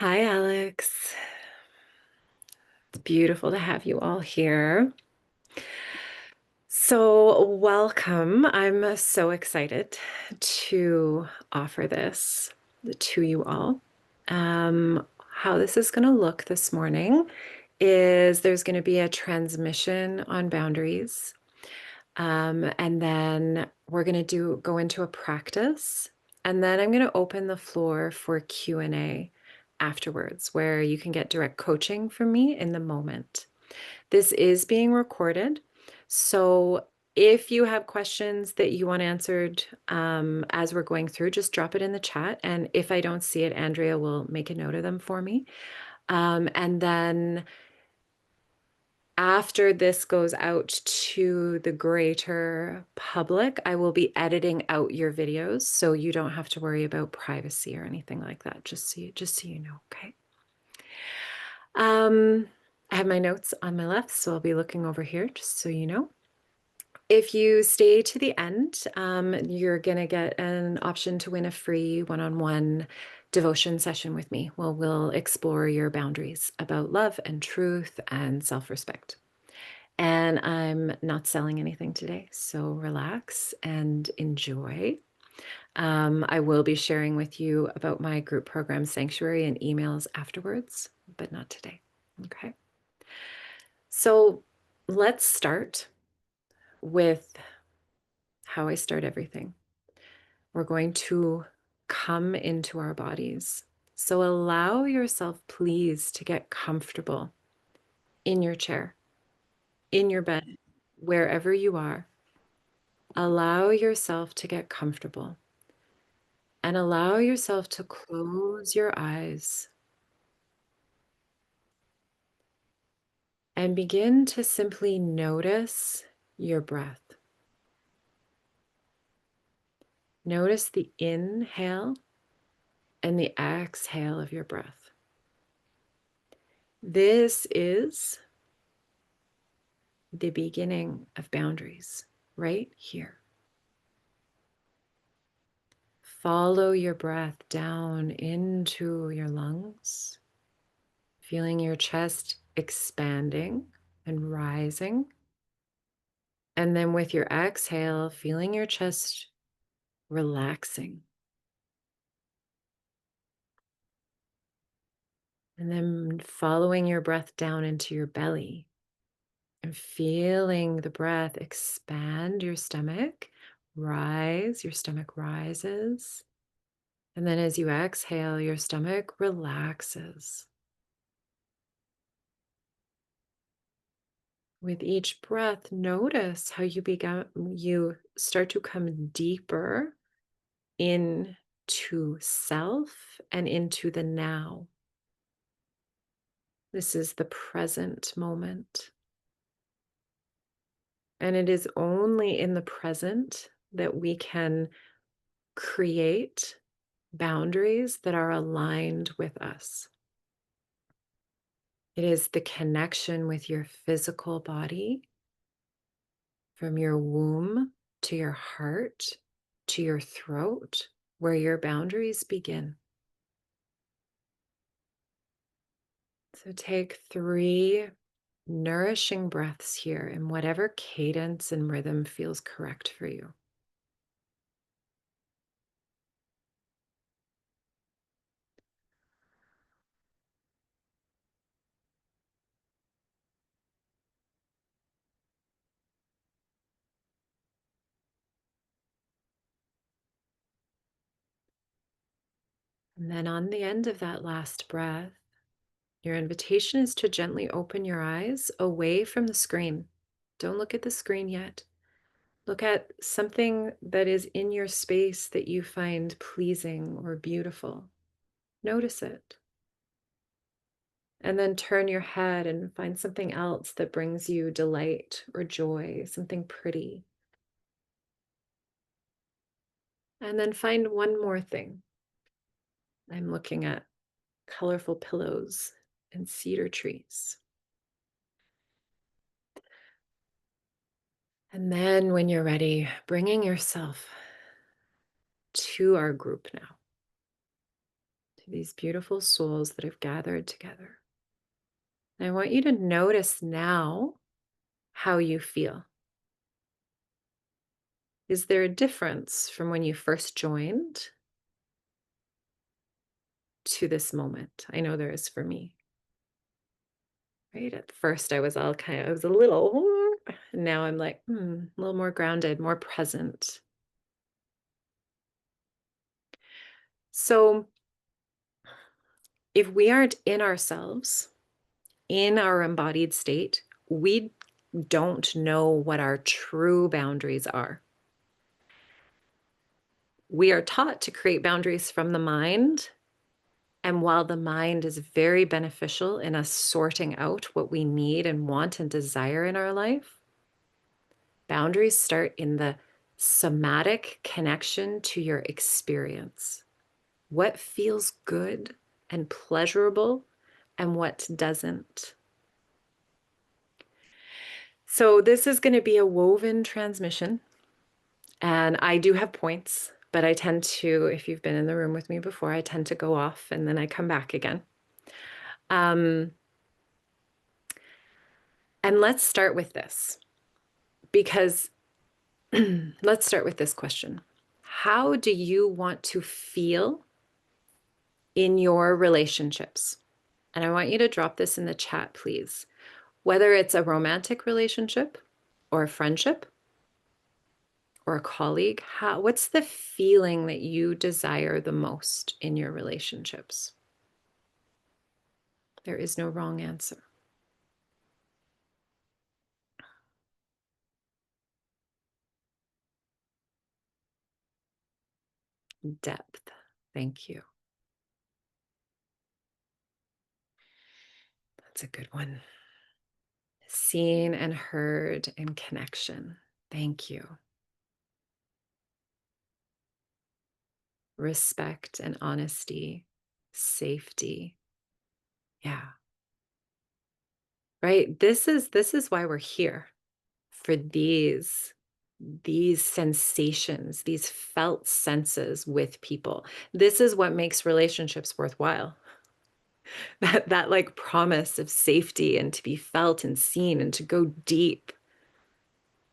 Hi, Alex. It's beautiful to have you all here. So, welcome. I'm so excited to offer this to you all. How this is going to look this morning is there's going to be a transmission on boundaries. And then we're going to go into a practice. And then I'm going to open the floor for Q&A afterwards, where you can get direct coaching from me in the moment. This is being recorded. So if you have questions that you want answered as we're going through, just drop it in the chat. And if I don't see it, Andrea will make a note of them for me. And then after this goes out to the greater public, I will be editing out your videos, so you don't have to worry about privacy or anything like that, just so you know, okay? I have my notes on my left, so I'll be looking over here, just so you know. If you stay to the end, you're going to get an option to win a free one-on-one devotion session with me. Well, we'll explore your boundaries about love and truth and self-respect. And I'm not selling anything today, so relax and enjoy. I will be sharing with you about my group program Sanctuary and emails afterwards, but not today. Okay. So let's start with how I start everything. We're going to come into our bodies. So allow yourself, please, to get comfortable in your chair, in your bed, wherever you are. Allow yourself to get comfortable and allow yourself to close your eyes and begin to simply notice your breath. Notice the inhale and the exhale of your breath. This is the beginning of boundaries right here. Follow your breath down into your lungs, feeling your chest expanding and rising. And then with your exhale, feeling your chest relaxing. And then following your breath down into your belly and feeling the breath expand your stomach, rise, your stomach rises. And then as you exhale, your stomach relaxes. With each breath, notice how you start to come deeper into self and into the now. This is the present moment. And it is only in the present that we can create boundaries that are aligned with us. It is the connection with your physical body, from your womb to your heart to your throat, where your boundaries begin. So take 3 nourishing breaths here in whatever cadence and rhythm feels correct for you. And then on the end of that last breath, your invitation is to gently open your eyes away from the screen. Don't look at the screen yet. Look at something that is in your space that you find pleasing or beautiful. Notice it. And then turn your head and find something else that brings you delight or joy, something pretty. And then find one more thing. I'm looking at colorful pillows and cedar trees. And then when you're ready, bringing yourself to our group now, to these beautiful souls that have gathered together. And I want you to notice now how you feel. Is there a difference from when you first joined to this moment? I know there is for me. Right? At first, I was I was a little, now I'm like, a little more grounded, more present. So, if we aren't in ourselves, in our embodied state, we don't know what our true boundaries are. We are taught to create boundaries from the mind. And while the mind is very beneficial in us sorting out what we need and want and desire in our life, boundaries start in the somatic connection to your experience. What feels good and pleasurable and what doesn't. So this is going to be a woven transmission, and I do have points, but I tend to, if you've been in the room with me before, I tend to go off and then I come back again. And let's start with this, because let's start with this question. How do you want to feel in your relationships? And I want you to drop this in the chat, please. Whether it's a romantic relationship or a friendship or a colleague, what's the feeling that you desire the most in your relationships? There is no wrong answer. Depth. Thank you. That's a good one. Seen and heard and connection. Thank you. Respect and honesty, safety. Yeah. Right? This is why we're here, for these sensations, these felt senses with people. This is what makes relationships worthwhile. That like promise of safety and to be felt and seen and to go deep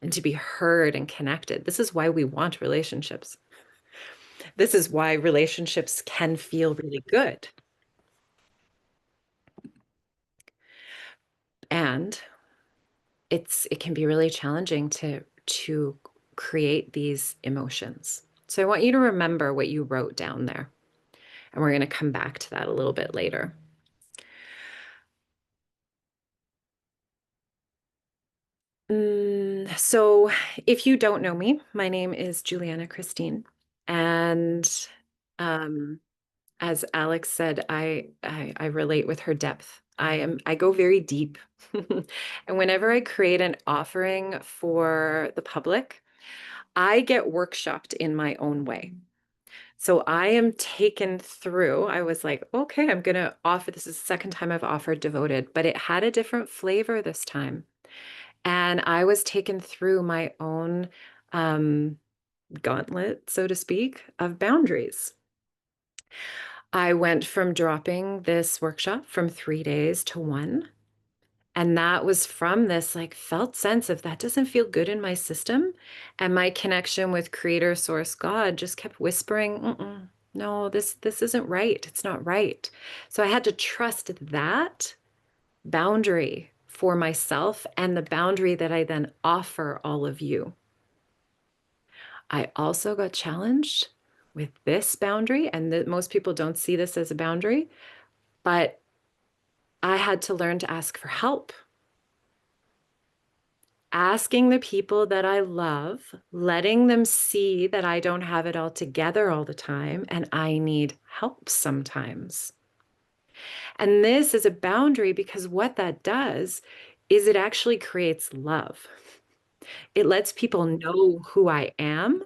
and to be heard and connected. This is why we want relationships. This is why relationships can feel really good. And it can be really challenging to create these emotions. So I want you to remember what you wrote down there. And we're going to come back to that a little bit later. So if you don't know me, my name is Juliana Christine. And as Alex said, I relate with her depth. I go very deep. And whenever I create an offering for the public, I get workshopped in my own way. So I am taken through. I was like, okay, I'm going to offer. This is the second time I've offered Devoted, but it had a different flavor this time. And I was taken through my own gauntlet, so to speak, of boundaries. I went from dropping this workshop from 3 days to one. And that was from this like felt sense of that doesn't feel good in my system. And my connection with Creator, Source, God just kept whispering, no, this isn't right. It's not right. So I had to trust that boundary for myself and the boundary that I then offer all of you. I also got challenged with this boundary, and most people don't see this as a boundary, but I had to learn to ask for help. Asking the people that I love, letting them see that I don't have it all together all the time and I need help sometimes. And this is a boundary because what that does is it actually creates love. It lets people know who I am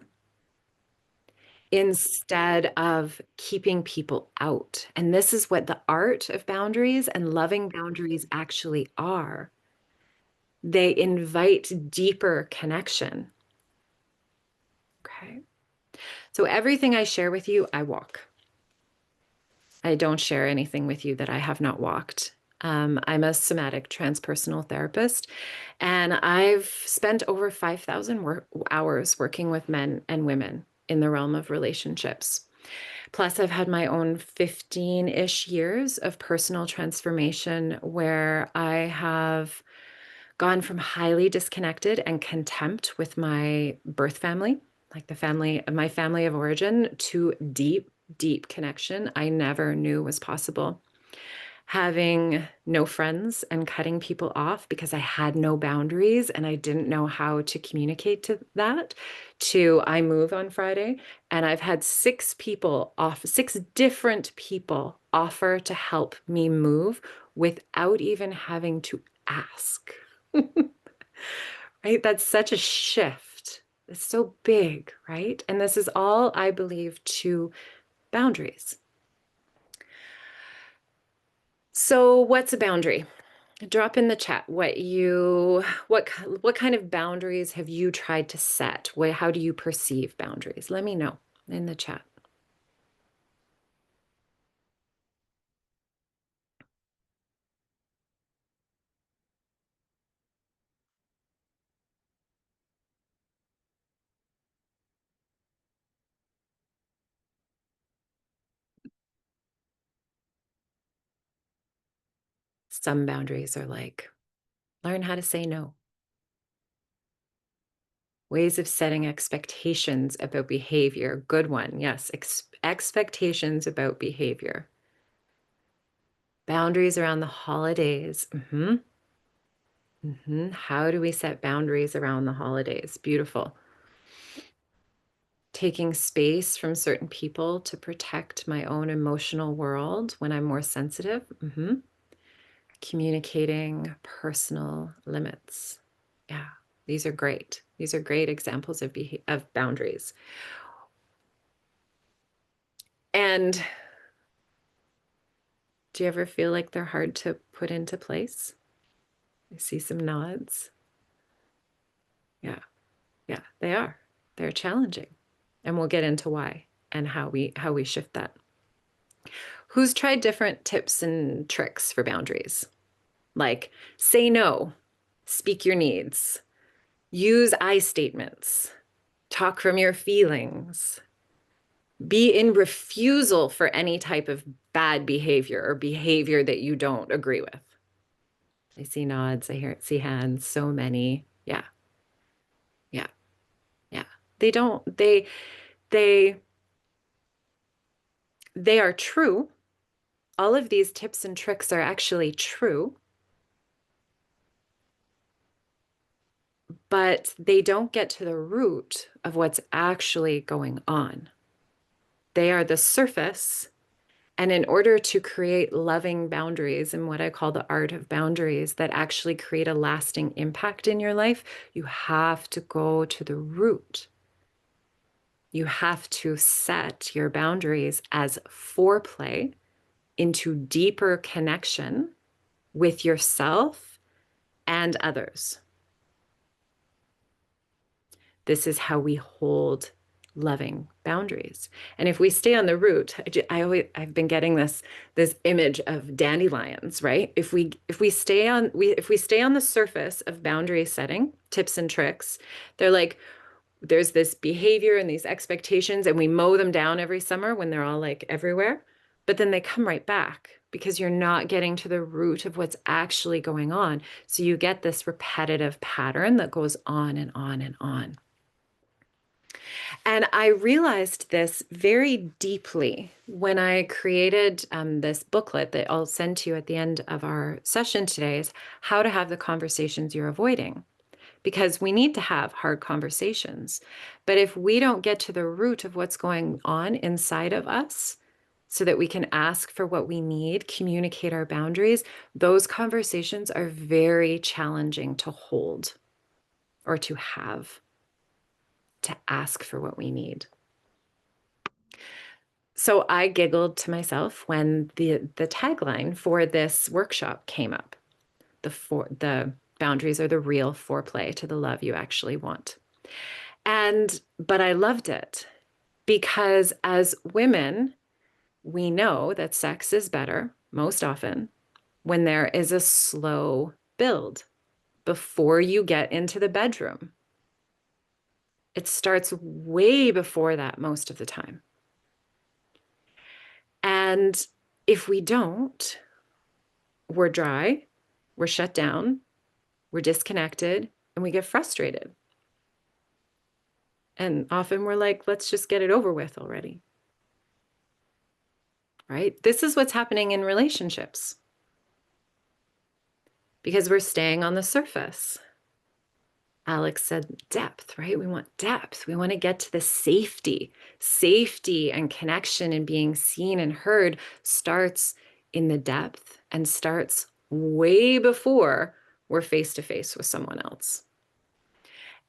instead of keeping people out. And this is what the art of boundaries and loving boundaries actually are. They invite deeper connection. Okay. So everything I share with you, I walk. I don't share anything with you that I have not walked. I'm a somatic transpersonal therapist, and I've spent over 5,000 hours working with men and women in the realm of relationships. Plus, I've had my own 15-ish years of personal transformation where I have gone from highly disconnected and contempt with my birth family, like my family of origin, to deep, deep connection I never knew was possible. Having no friends and cutting people off because I had no boundaries and I didn't know how to communicate to that, to I move on Friday, and I've had six different people offer to help me move without even having to ask. Right? That's such a shift. It's so big, right? And this is all, I believe, to boundaries. So, what's a boundary? Drop in the chat what kind of boundaries have you tried to set? How do you perceive boundaries? Let me know in the chat. Some boundaries are like, learn how to say no. Ways of setting expectations about behavior. Good one. Yes, expectations about behavior. Boundaries around the holidays. How do we set boundaries around the holidays? Beautiful. Taking space from certain people to protect my own emotional world when I'm more sensitive. Communicating personal limits. Yeah, these are great. These are great examples of boundaries. And do you ever feel like they're hard to put into place? I see some nods. Yeah, yeah, they are. They're challenging. And we'll get into why and how we shift that. Who's tried different tips and tricks for boundaries? Like say no, speak your needs, use I statements, talk from your feelings, be in refusal for any type of bad behavior or behavior that you don't agree with. I see nods, see hands, so many. Yeah, yeah, yeah. They don't, they, they are true. All of these tips and tricks are actually true, but they don't get to the root of what's actually going on. They are the surface. And in order to create loving boundaries and what I call the art of boundaries that actually create a lasting impact in your life, you have to go to the root. You have to set your boundaries as foreplay into deeper connection with yourself and others. This is how we hold loving boundaries. And if we stay on the root, I've been getting this image of dandelions, right? If we stay on the surface of boundary setting, tips and tricks, they're like there's this behavior and these expectations and we mow them down every summer when they're all like everywhere, but then they come right back because you're not getting to the root of what's actually going on. So you get this repetitive pattern that goes on and on and on. And I realized this very deeply when I created this booklet that I'll send to you at the end of our session today, is how to have the conversations you're avoiding. Because we need to have hard conversations. But if we don't get to the root of what's going on inside of us so that we can ask for what we need, communicate our boundaries, those conversations are very challenging to hold or to have, to ask for what we need. So I giggled to myself when the tagline for this workshop came up. The boundaries are the real foreplay to the love you actually want. But I loved it because as women, we know that sex is better most often when there is a slow build before you get into the bedroom. It starts way before that most of the time. And if we don't, we're dry, we're shut down, we're disconnected, and we get frustrated. And often we're like, let's just get it over with already. Right? This is what's happening in relationships because we're staying on the surface. Alex said depth, right? We want depth. We want to get to the safety. Safety and connection and being seen and heard starts in the depth and starts way before we're face to face with someone else.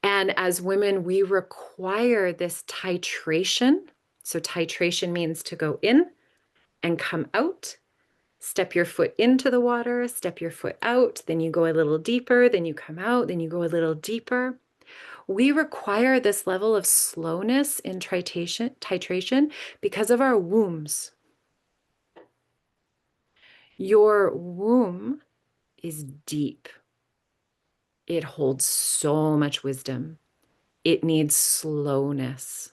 And as women, we require this titration. So titration means to go in and come out. Step your foot into the water, step your foot out, then you go a little deeper, then you come out, then you go a little deeper. We require this level of slowness in titration because of our wombs. Your womb is deep. It holds so much wisdom. It needs slowness.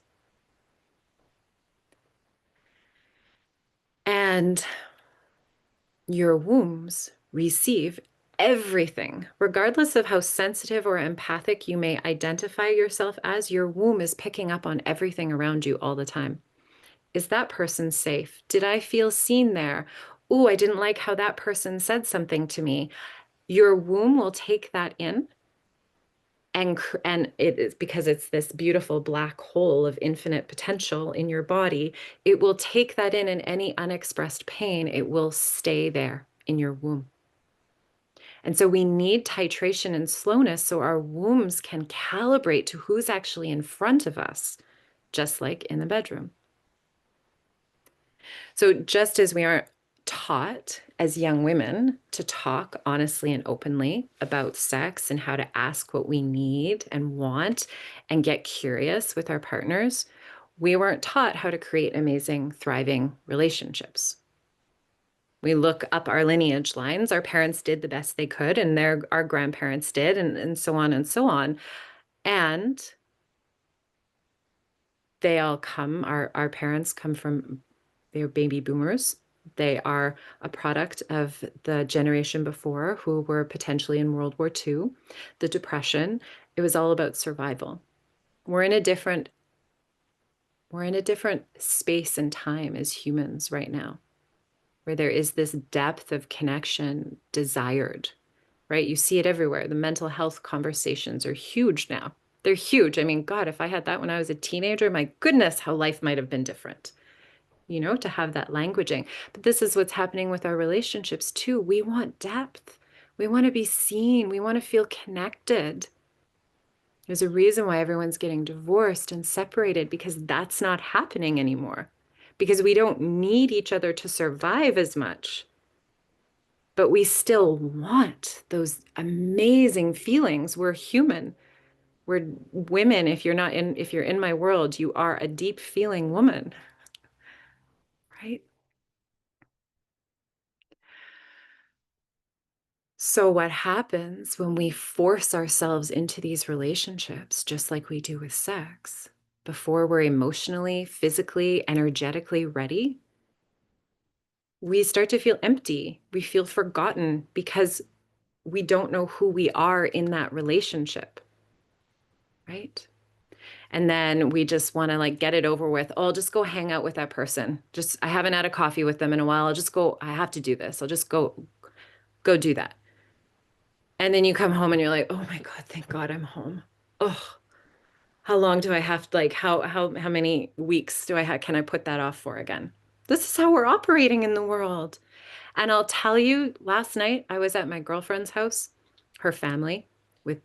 And your wombs receive everything, regardless of how sensitive or empathic you may identify yourself as, your womb is picking up on everything around you all the time. Is that person safe? Did I feel seen there? Ooh, I didn't like how that person said something to me. Your womb will take that in, and it is because it's this beautiful black hole of infinite potential in your body. It will take that in, and any unexpressed pain, it will stay there in your womb. And so we need titration and slowness so our wombs can calibrate to who's actually in front of us, just like in the bedroom. So just as we aren't taught as young women to talk honestly and openly about sex and how to ask what we need and want and get curious with our partners, we weren't taught how to create amazing, thriving relationships. We look up our lineage lines. Our parents did the best they could, and our grandparents did, and so on and so on. And they all come, our parents come from, they're baby boomers. They are a product of the generation before who were potentially in World War II, the Depression. It was all about survival. We're in a different space and time as humans right now, where there is this depth of connection desired, right? You see it everywhere. The mental health conversations are huge now. They're huge. I mean, God, if I had that when I was a teenager, my goodness, how life might have been different, to have that languaging. But this is what's happening with our relationships too. We want depth. We want to be seen. We want to feel connected. There's a reason why everyone's getting divorced and separated, because that's not happening anymore. Because we don't need each other to survive as much. But we still want those amazing feelings. We're human. We're women. If you're in my world, you are a deep feeling woman, right? So what happens when we force ourselves into these relationships, just like we do with sex, before we're emotionally, physically, energetically ready? We start to feel empty. We feel forgotten because we don't know who we are in that relationship, right? And then we just want to like get it over with. Oh, I'll just go hang out with that person. I haven't had a coffee with them in a while. I'll just go, I have to do this. I'll just go do that. And then you come home and you're like, oh my God, thank God I'm home. Oh, how long do I have to, like, how many weeks can I put that off for again? This is how we're operating in the world. And I'll tell you, last night I was at my girlfriend's house, her family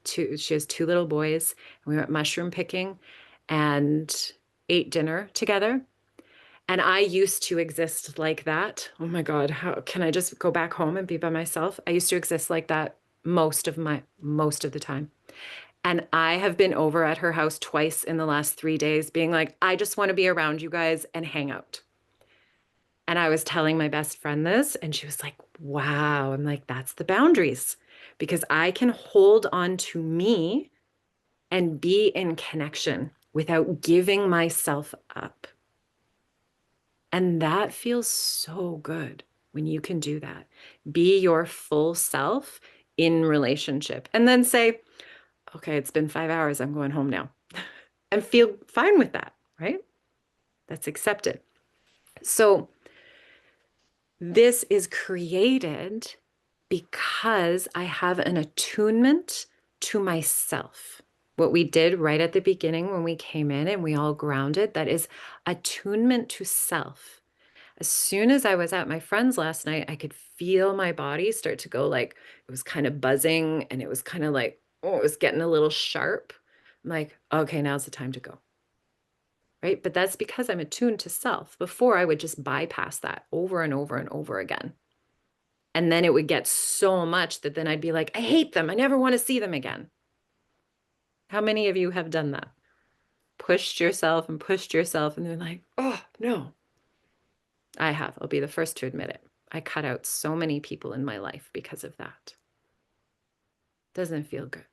she has two little boys, and we went mushroom picking and ate dinner together. And I used to exist like that. Oh my God, how can I just go back home and be by myself? I used to exist like that most of the time. And I have been over at her house twice in the last 3 days being like, I just want to be around you guys and hang out. And I was telling my best friend this, and she was like, wow. I'm like, that's the boundaries because I can hold on to me and be in connection without giving myself up. And that feels so good when you can do that. Be your full self in relationship and then say, okay, it's been 5 hours. I'm going home now and feel fine with that, right? That's accepted. So this is created because I have an attunement to myself. What we did right at the beginning when we came in and we all grounded, that is attunement to self. As soon as I was at my friend's last night, I could feel my body start to go like, it was kind of buzzing and it was kind of like, oh, it was getting a little sharp. I'm like, okay, now's the time to go. Right. But that's because I'm attuned to self. Before I would just bypass that over and over and over again. And then it would get so much that then I'd be like, I hate them. I never want to see them again. How many of you have done that? Pushed yourself and pushed yourself, and they're like, oh, no. I have. I'll be the first to admit it. I cut out so many people in my life because of that. Doesn't feel good.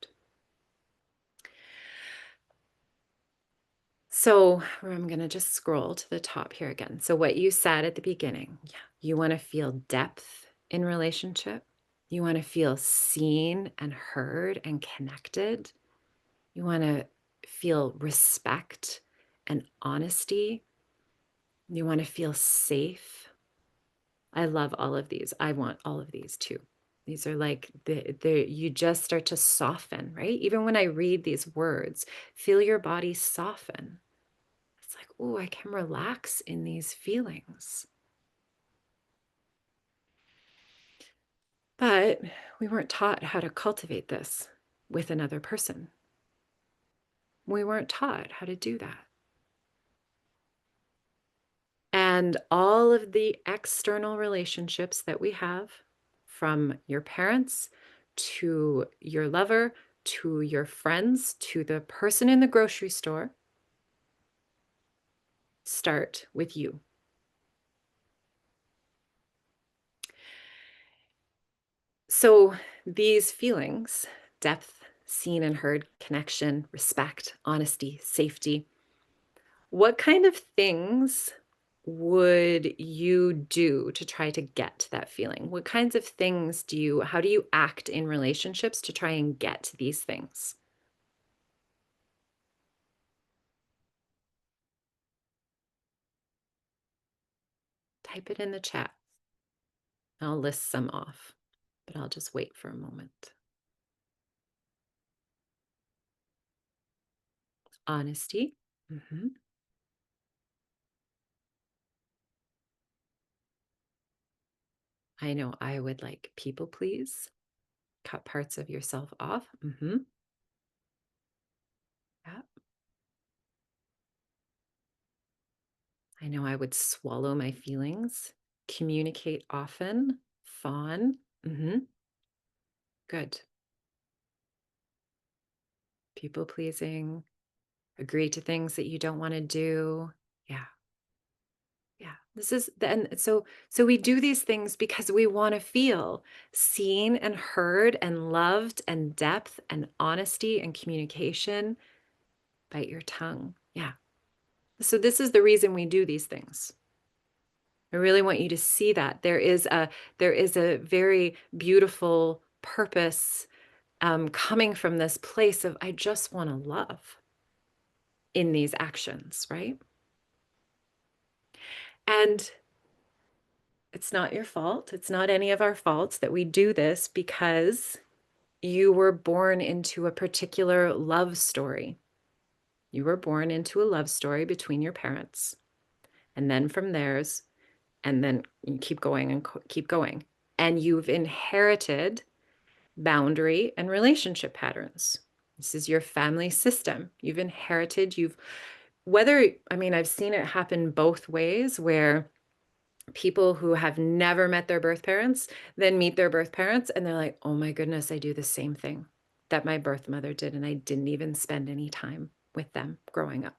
So I'm going to just scroll to the top here again. So what you said at the beginning, yeah, you want to feel depth in relationship. You want to feel seen and heard and connected. You want to feel respect and honesty. You want to feel safe. I love all of these. I want all of these too. These are like you just start to soften, right? Even when I read these words, feel your body soften. It's like, oh, I can relax in these feelings. But we weren't taught how to cultivate this with another person. We weren't taught how to do that. And all of the external relationships that we have, from your parents to your lover to your friends to the person in the grocery store, start with you. So these feelings, depth, seen and heard, connection, respect, honesty, safety, what kind of things would you do to try to get that feeling? What kinds of things how do you act in relationships to try and get these things? Type it in the chat. I'll list some off, but I'll just wait for a moment. Honesty. Mhm. I know I would like people please. Cut parts of yourself off. Yeah. I know I would swallow my feelings. Communicate often. Fawn. Good. People pleasing. Agree to things that you don't want to do. Yeah. Yeah. This is and so we do these things because we want to feel seen and heard and loved and depth and honesty and communication. Bite your tongue. Yeah. So this is the reason we do these things. I really want you to see that there is a very beautiful purpose coming from this place of I just want to love in these actions, right? And it's not your fault. It's not any of our faults that we do this because you were born into a particular love story. You were born into a love story between your parents, and then from theirs, and then you keep going and keep going. And you've inherited boundary and relationship patterns. This is your family system. You've inherited, I've seen it happen both ways where people who have never met their birth parents then meet their birth parents and they're like, oh my goodness, I do the same thing that my birth mother did, and I didn't even spend any time with them growing up.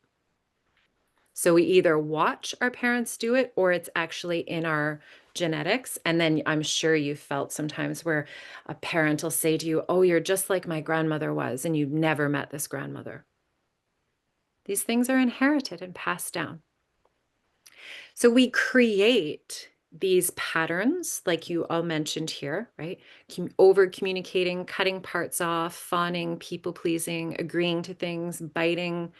So we either watch our parents do it or it's actually in our genetics. And then I'm sure you felt sometimes where a parent will say to you, "Oh, you're just like my grandmother was," and you've never met this grandmother. These things are inherited and passed down. So we create these patterns, like you all mentioned here, right? Over communicating, cutting parts off, fawning, people pleasing, agreeing to things, biting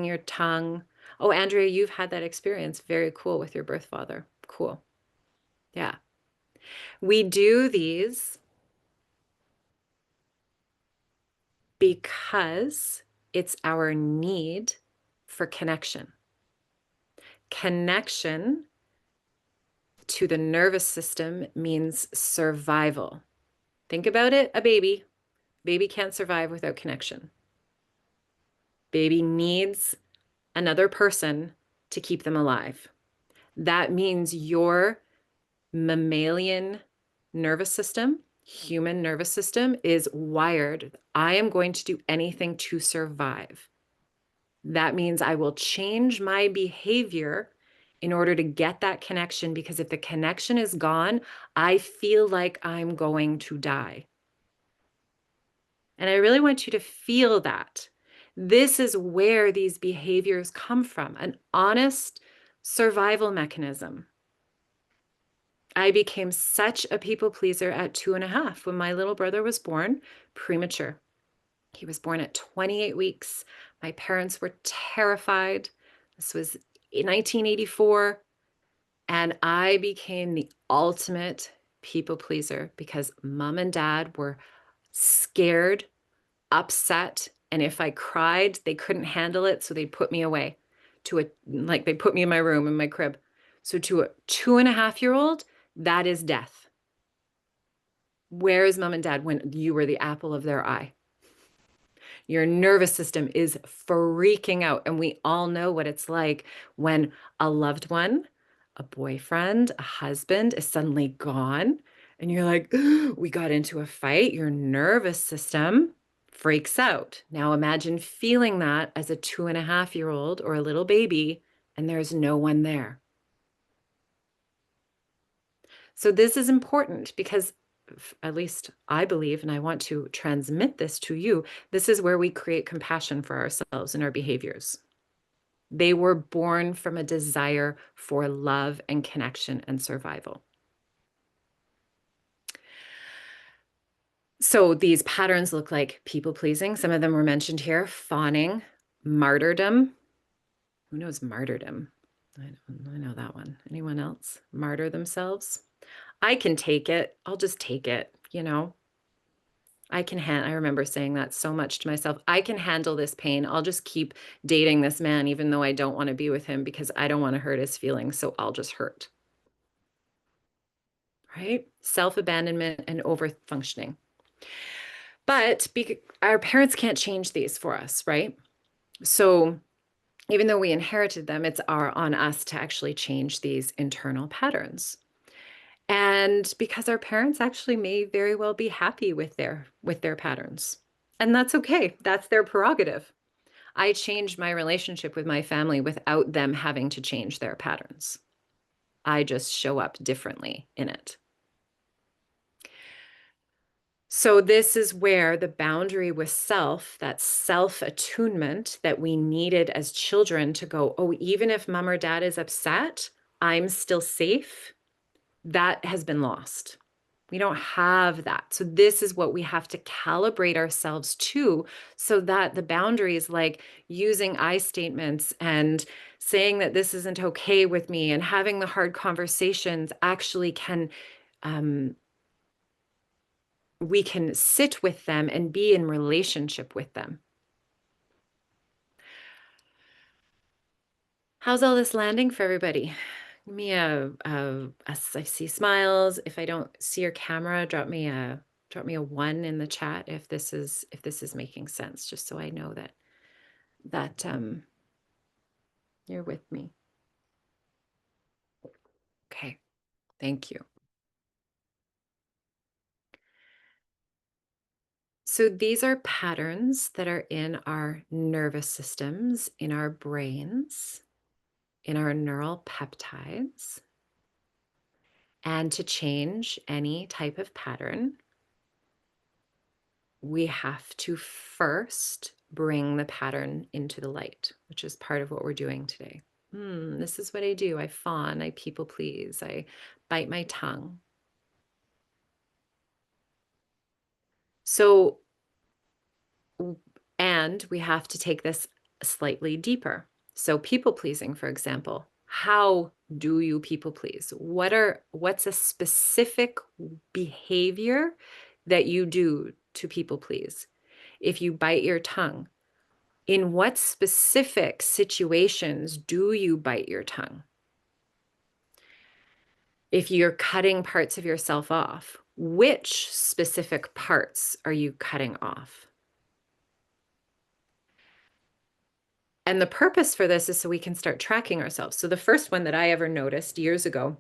your tongue. Oh, Andrea, you've had that experience. Very cool with your birth father. Cool. Yeah. We do these because it's our need for connection. Connection to the nervous system means survival. Think about it, a baby. Baby can't survive without connection. Baby needs another person to keep them alive. That means your mammalian nervous system, human nervous system is wired. I am going to do anything to survive. That means I will change my behavior in order to get that connection, because if the connection is gone, I feel like I'm going to die. And I really want you to feel that. This is where these behaviors come from, an honest survival mechanism. I became such a people pleaser at 2.5 when my little brother was born, premature. He was born at 28 weeks. My parents were terrified. This was in 1984. And I became the ultimate people pleaser because mom and dad were scared, upset, and if I cried, they couldn't handle it, so they'd put me away like they put me in my room in my crib. So to a 2.5-year-old, that is death. Where is mom and dad when you were the apple of their eye? Your nervous system is freaking out. And we all know what it's like when a loved one, a boyfriend, a husband is suddenly gone. And you're like, we got into a fight. Your nervous system freaks out. Now imagine feeling that as a 2.5-year-old or a little baby, and there's no one there. So this is important because at least I believe, and I want to transmit this to you, this is where we create compassion for ourselves and our behaviors. They were born from a desire for love and connection and survival. So these patterns look like people pleasing. Some of them were mentioned here: fawning, martyrdom. Who knows martyrdom? I know that one. Anyone else? Martyr themselves? I can take it. I'll just take it, you know. I remember saying that so much to myself. I can handle this pain. I'll just keep dating this man, even though I don't want to be with him because I don't want to hurt his feelings. So I'll just hurt. Right? Self-abandonment and over-functioning. But our parents can't change these for us, right? So even though we inherited them, it's on us to actually change these internal patterns. And because our parents actually may very well be happy with their patterns. And that's okay. That's their prerogative. I changed my relationship with my family without them having to change their patterns. I just show up differently in it. So this is where the boundary with self, that self-attunement that we needed as children to go, oh, even if mom or dad is upset, I'm still safe, that has been lost. We don't have that. So this is what we have to calibrate ourselves to, so that the boundaries, like using I statements and saying that this isn't okay with me and having the hard conversations, actually we can sit with them and be in relationship with them. How's all this landing for everybody? Give me I see smiles. If I don't see your camera, drop me a 1 in the chat if this is making sense, just so I know that you're with me. Okay, thank you. So these are patterns that are in our nervous systems, in our brains. in our neural peptides. And to change any type of pattern, we have to first bring the pattern into the light, which is part of what we're doing today. This is what I do. I fawn, I people please, I bite my tongue. So, and we have to take this slightly deeper. So, people pleasing, for example, how do you people please? What's a specific behavior that you do to people please? If you bite your tongue, in what specific situations do you bite your tongue? If you're cutting parts of yourself off, which specific parts are you cutting off? And the purpose for this is so we can start tracking ourselves. So the first one that I ever noticed years ago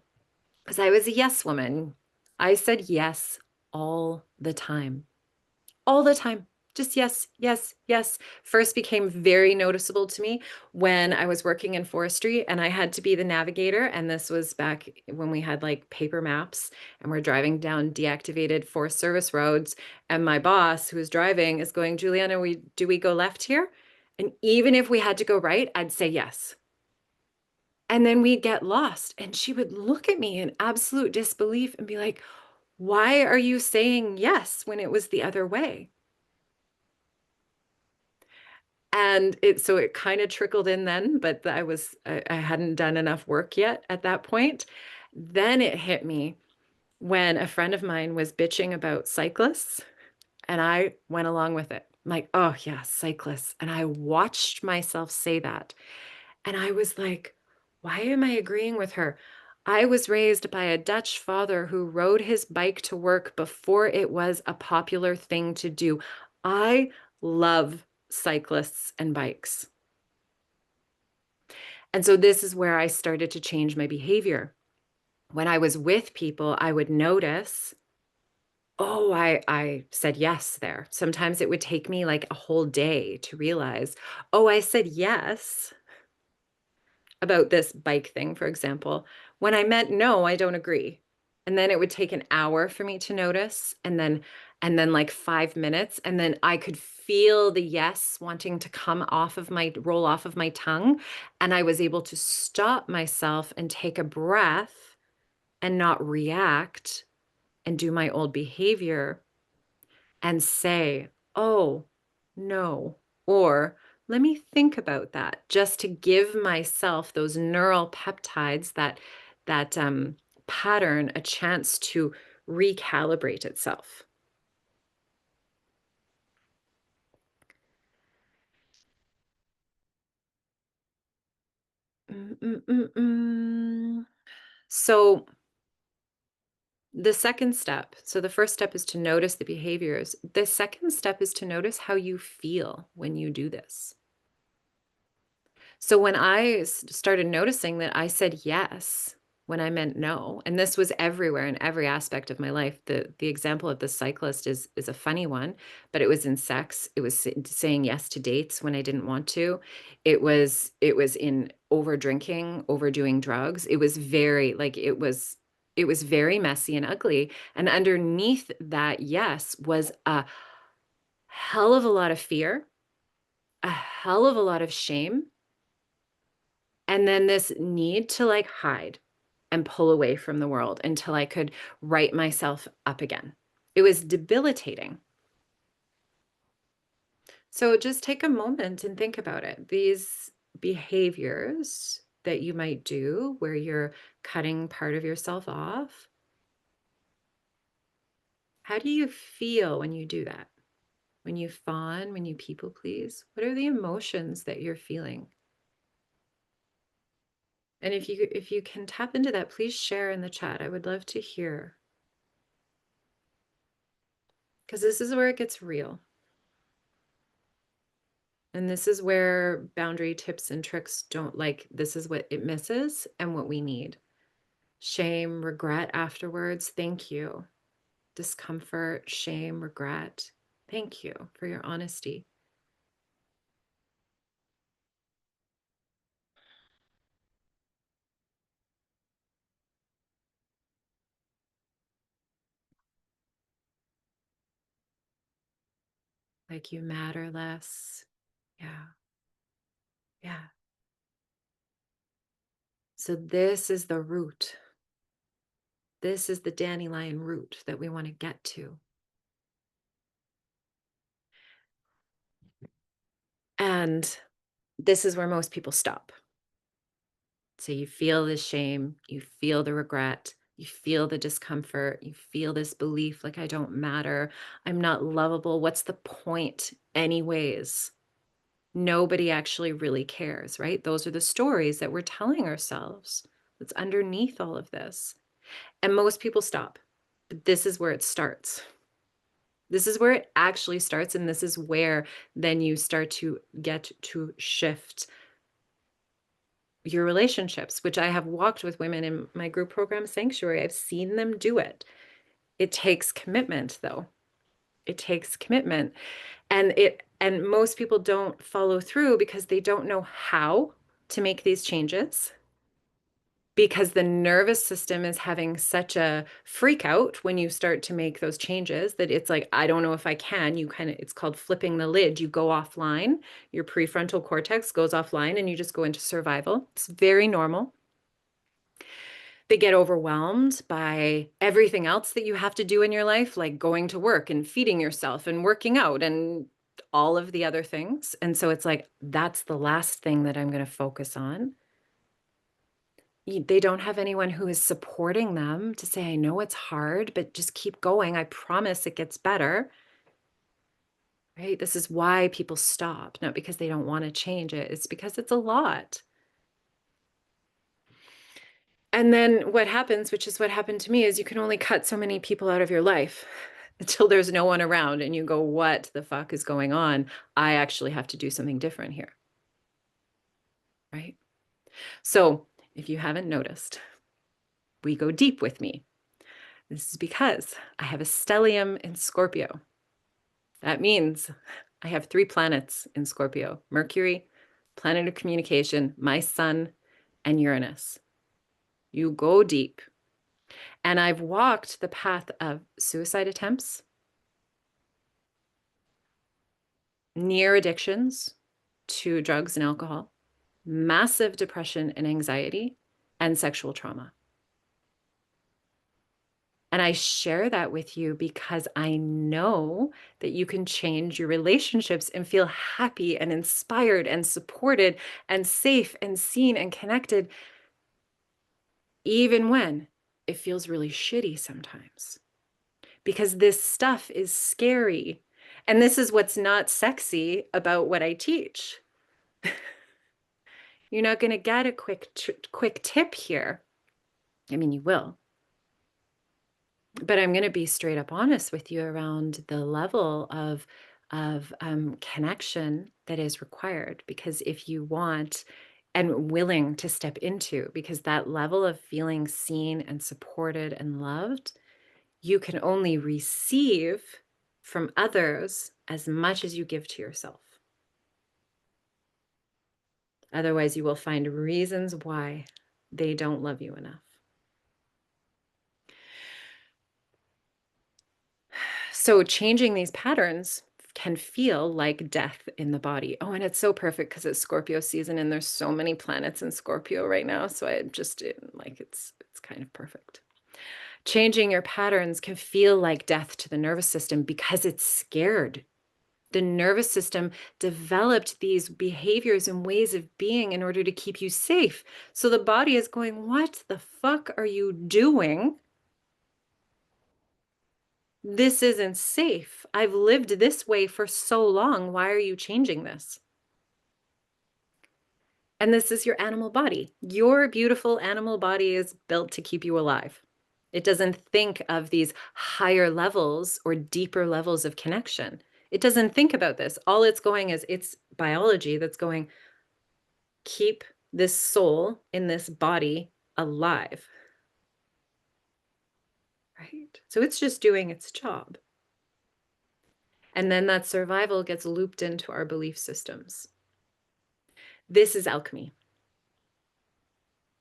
was I was a yes woman. I said yes all the time. All the time. Just yes, yes, yes. First became very noticeable to me when I was working in forestry and I had to be the navigator. And this was back when we had like paper maps and we're driving down deactivated Forest Service roads. And my boss, who was driving, is going, Juliana, do we go left here? And even if we had to go right, I'd say yes. And then we'd get lost. And she would look at me in absolute disbelief and be like, why are you saying yes when it was the other way? And it kind of trickled in then, but I hadn't done enough work yet at that point. Then it hit me when a friend of mine was bitching about cyclists, and I went along with it. I'm like, oh yeah, cyclists. And I watched myself say that. And I was like, why am I agreeing with her? I was raised by a Dutch father who rode his bike to work before it was a popular thing to do. I love cyclists and bikes. And so this is where I started to change my behavior. When I was with people, I would notice, oh, I said yes there. Sometimes it would take me like a whole day to realize, oh, I said yes about this bike thing, for example, when I meant no, I don't agree. And then it would take an hour for me to notice, and then like 5 minutes, and then I could feel the yes wanting to roll off of my tongue. And I was able to stop myself and take a breath and not react and do my old behavior and say, oh, no, or let me think about that, just to give myself those neural peptides, that pattern, a chance to recalibrate itself. Mm, mm, mm, mm. So the second step, so the first step is to notice the behaviors. The second step is to notice how you feel when you do this. So when I started noticing that I said yes when I meant no, and this was everywhere in every aspect of my life. The example of the cyclist is a funny one, but it was in sex. It was saying yes to dates when I didn't want to. It was in over drinking, overdoing drugs. It was very messy and ugly. And underneath that yes was a hell of a lot of fear, a hell of a lot of shame, and then this need to like hide and pull away from the world until I could write myself up again. It was debilitating. So just take a moment and think about it. These behaviors that you might do where you're cutting part of yourself off, how do you feel when you do that? When you fawn, when you people please? What are the emotions that you're feeling? And if you can tap into that, please share in the chat. I would love to hear. Because this is where it gets real. And this is where boundary tips and tricks this is what it misses and what we need. Shame, regret afterwards. Thank you. Discomfort, shame, regret. Thank you for your honesty. like you matter less. Yeah. Yeah. So this is the root. This is the dandelion root that we want to get to. And this is where most people stop. So you feel the shame, you feel the regret, you feel the discomfort, you feel this belief like I don't matter, I'm not lovable. What's the point, anyways? Nobody actually really cares, right? Those are the stories that we're telling ourselves that's underneath all of this. And most people stop. But this is where it starts. This is where it actually starts. And this is where then you start to get to shift your relationships, which I have walked with women in my group program Sanctuary. I've seen them do it. It takes commitment, though. It takes commitment. And most people don't follow through because they don't know how to make these changes, because the nervous system is having such a freak out when you start to make those changes that it's like, I don't know if I can. You kind of, it's called flipping the lid. You go offline, your prefrontal cortex goes offline, and you just go into survival. It's very normal. They get overwhelmed by everything else that you have to do in your life, like going to work and feeding yourself and working out and all of the other things. And so it's like, that's the last thing that I'm going to focus on. They don't have anyone who is supporting them to say, I know it's hard, but just keep going. I promise it gets better. Right? This is why people stop, not because they don't want to change it. It's because it's a lot. And then what happens, which is what happened to me, is you can only cut so many people out of your life until there's no one around and you go, what the fuck is going on? I actually have to do something different here. Right? So if you haven't noticed, we go deep with me. This is because I have a stellium in Scorpio. That means I have 3 planets in Scorpio: Mercury, planet of communication, my sun, and Uranus. You go deep. And I've walked the path of suicide attempts, near addictions to drugs and alcohol, massive depression and anxiety, and sexual trauma. And I share that with you because I know that you can change your relationships and feel happy and inspired and supported and safe and seen and connected, even when it feels really shitty sometimes. Because this stuff is scary. And this is what's not sexy about what I teach. You're not going to get a quick tip here. I mean, you will. But I'm going to be straight up honest with you around the level of connection that is required. Because if you want and willing to step into, because that level of feeling seen and supported and loved, you can only receive from others as much as you give to yourself. Otherwise, you will find reasons why they don't love you enough. So changing these patterns can feel like death in the body. Oh, and it's so perfect because it's Scorpio season and there's so many planets in Scorpio right now. So I just like it's kind of perfect. Changing your patterns can feel like death to the nervous system because it's scared. The nervous system developed these behaviors and ways of being in order to keep you safe. So the body is going, what the fuck are you doing? This isn't safe. I've lived this way for so long. Why are you changing this? And this is your animal body. Your beautiful animal body is built to keep you alive. It doesn't think of these higher levels or deeper levels of connection. It doesn't think about this. All it's going is it's biology that's going, keep this soul in this body alive. Right? So it's just doing its job. And then that survival gets looped into our belief systems. This is alchemy.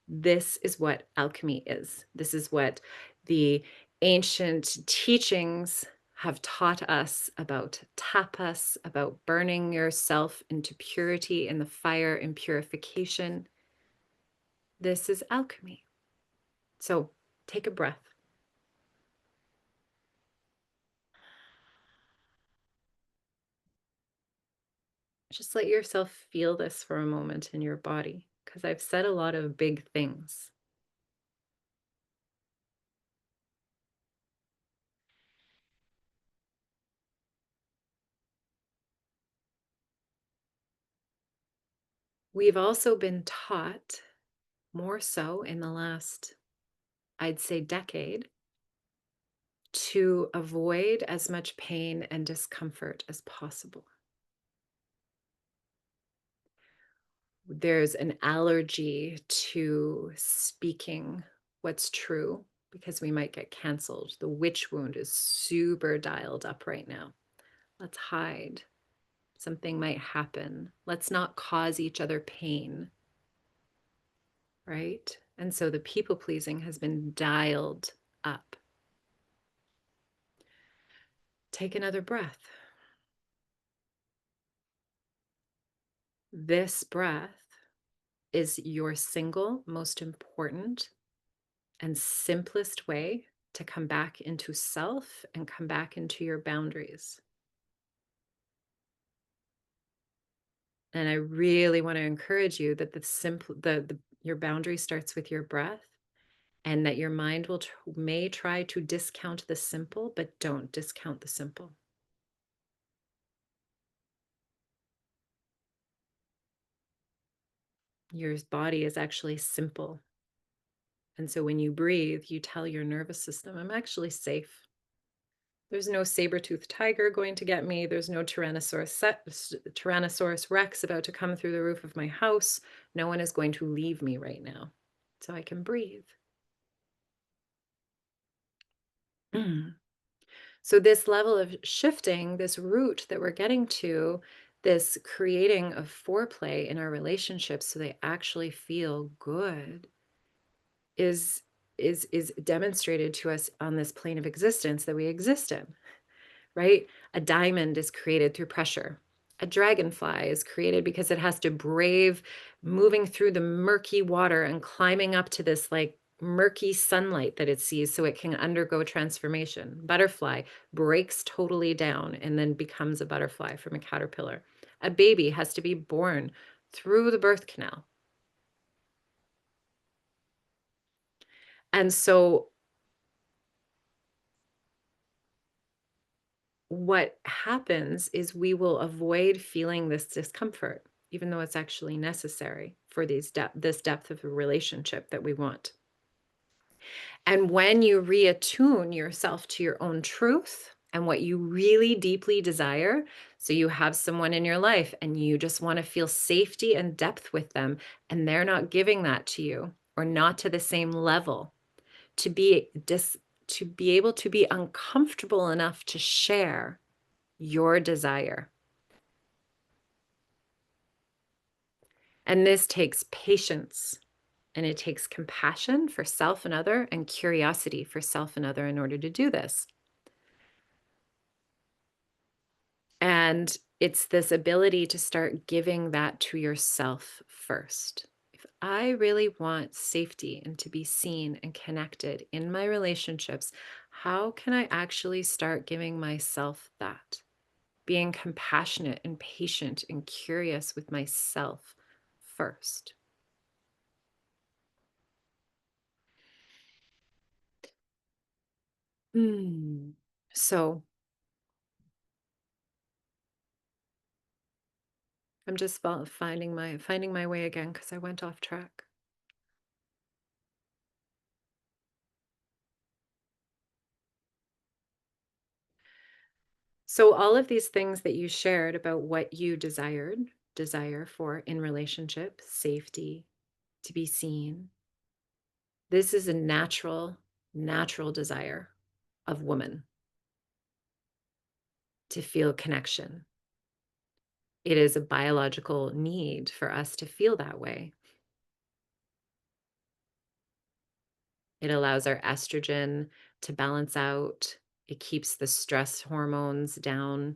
This is what alchemy is. This is what the ancient teachings have taught us about tapas, about burning yourself into purity in the fire and purification. This is alchemy. So take a breath. Just let yourself feel this for a moment in your body, because I've said a lot of big things. We've also been taught, more so in the last, I'd say, decade, to avoid as much pain and discomfort as possible. There's an allergy to speaking what's true because we might get canceled. The witch wound is super dialed up right now. Let's hide. Something might happen. Let's not cause each other pain, right? And so the people pleasing has been dialed up. Take another breath. This breath is your single most important and simplest way to come back into self and come back into your boundaries. And I really want to encourage you that your boundary starts with your breath, and that your mind may try to discount the simple, but don't discount the simple. Your body is actually simple. And so when you breathe, you tell your nervous system, I'm actually safe. There's no saber-toothed tiger going to get me. There's no Tyrannosaurus Rex about to come through the roof of my house. No one is going to leave me right now. So I can breathe. So this level of shifting, this root that we're getting to, this creating of foreplay in our relationships so they actually feel good, is is demonstrated to us on this plane of existence that we exist in, right? A diamond is created through pressure. A dragonfly is created because it has to brave moving through the murky water and climbing up to this like murky sunlight that it sees so it can undergo transformation. Butterfly breaks totally down and then becomes a butterfly from a caterpillar. A baby has to be born through the birth canal. And so what happens is we will avoid feeling this discomfort, even though it's actually necessary for this depth of a relationship that we want. And when you reattune yourself to your own truth and what you really deeply desire, so you have someone in your life and you just want to feel safety and depth with them, and they're not giving that to you or not to the same level, to be to be able to be uncomfortable enough to share your desire. And this takes patience, and it takes compassion for self and other and curiosity for self and other in order to do this. And it's this ability to start giving that to yourself first. If I really want safety and to be seen and connected in my relationships, how can I actually start giving myself that? Being compassionate and patient and curious with myself first. So I'm just finding my way again because I went off track. So all of these things that you shared about what you desire for in relationship, safety, to be seen. This is a natural desire of woman to feel connection. It is a biological need for us to feel that way. It allows our estrogen to balance out. It keeps the stress hormones down.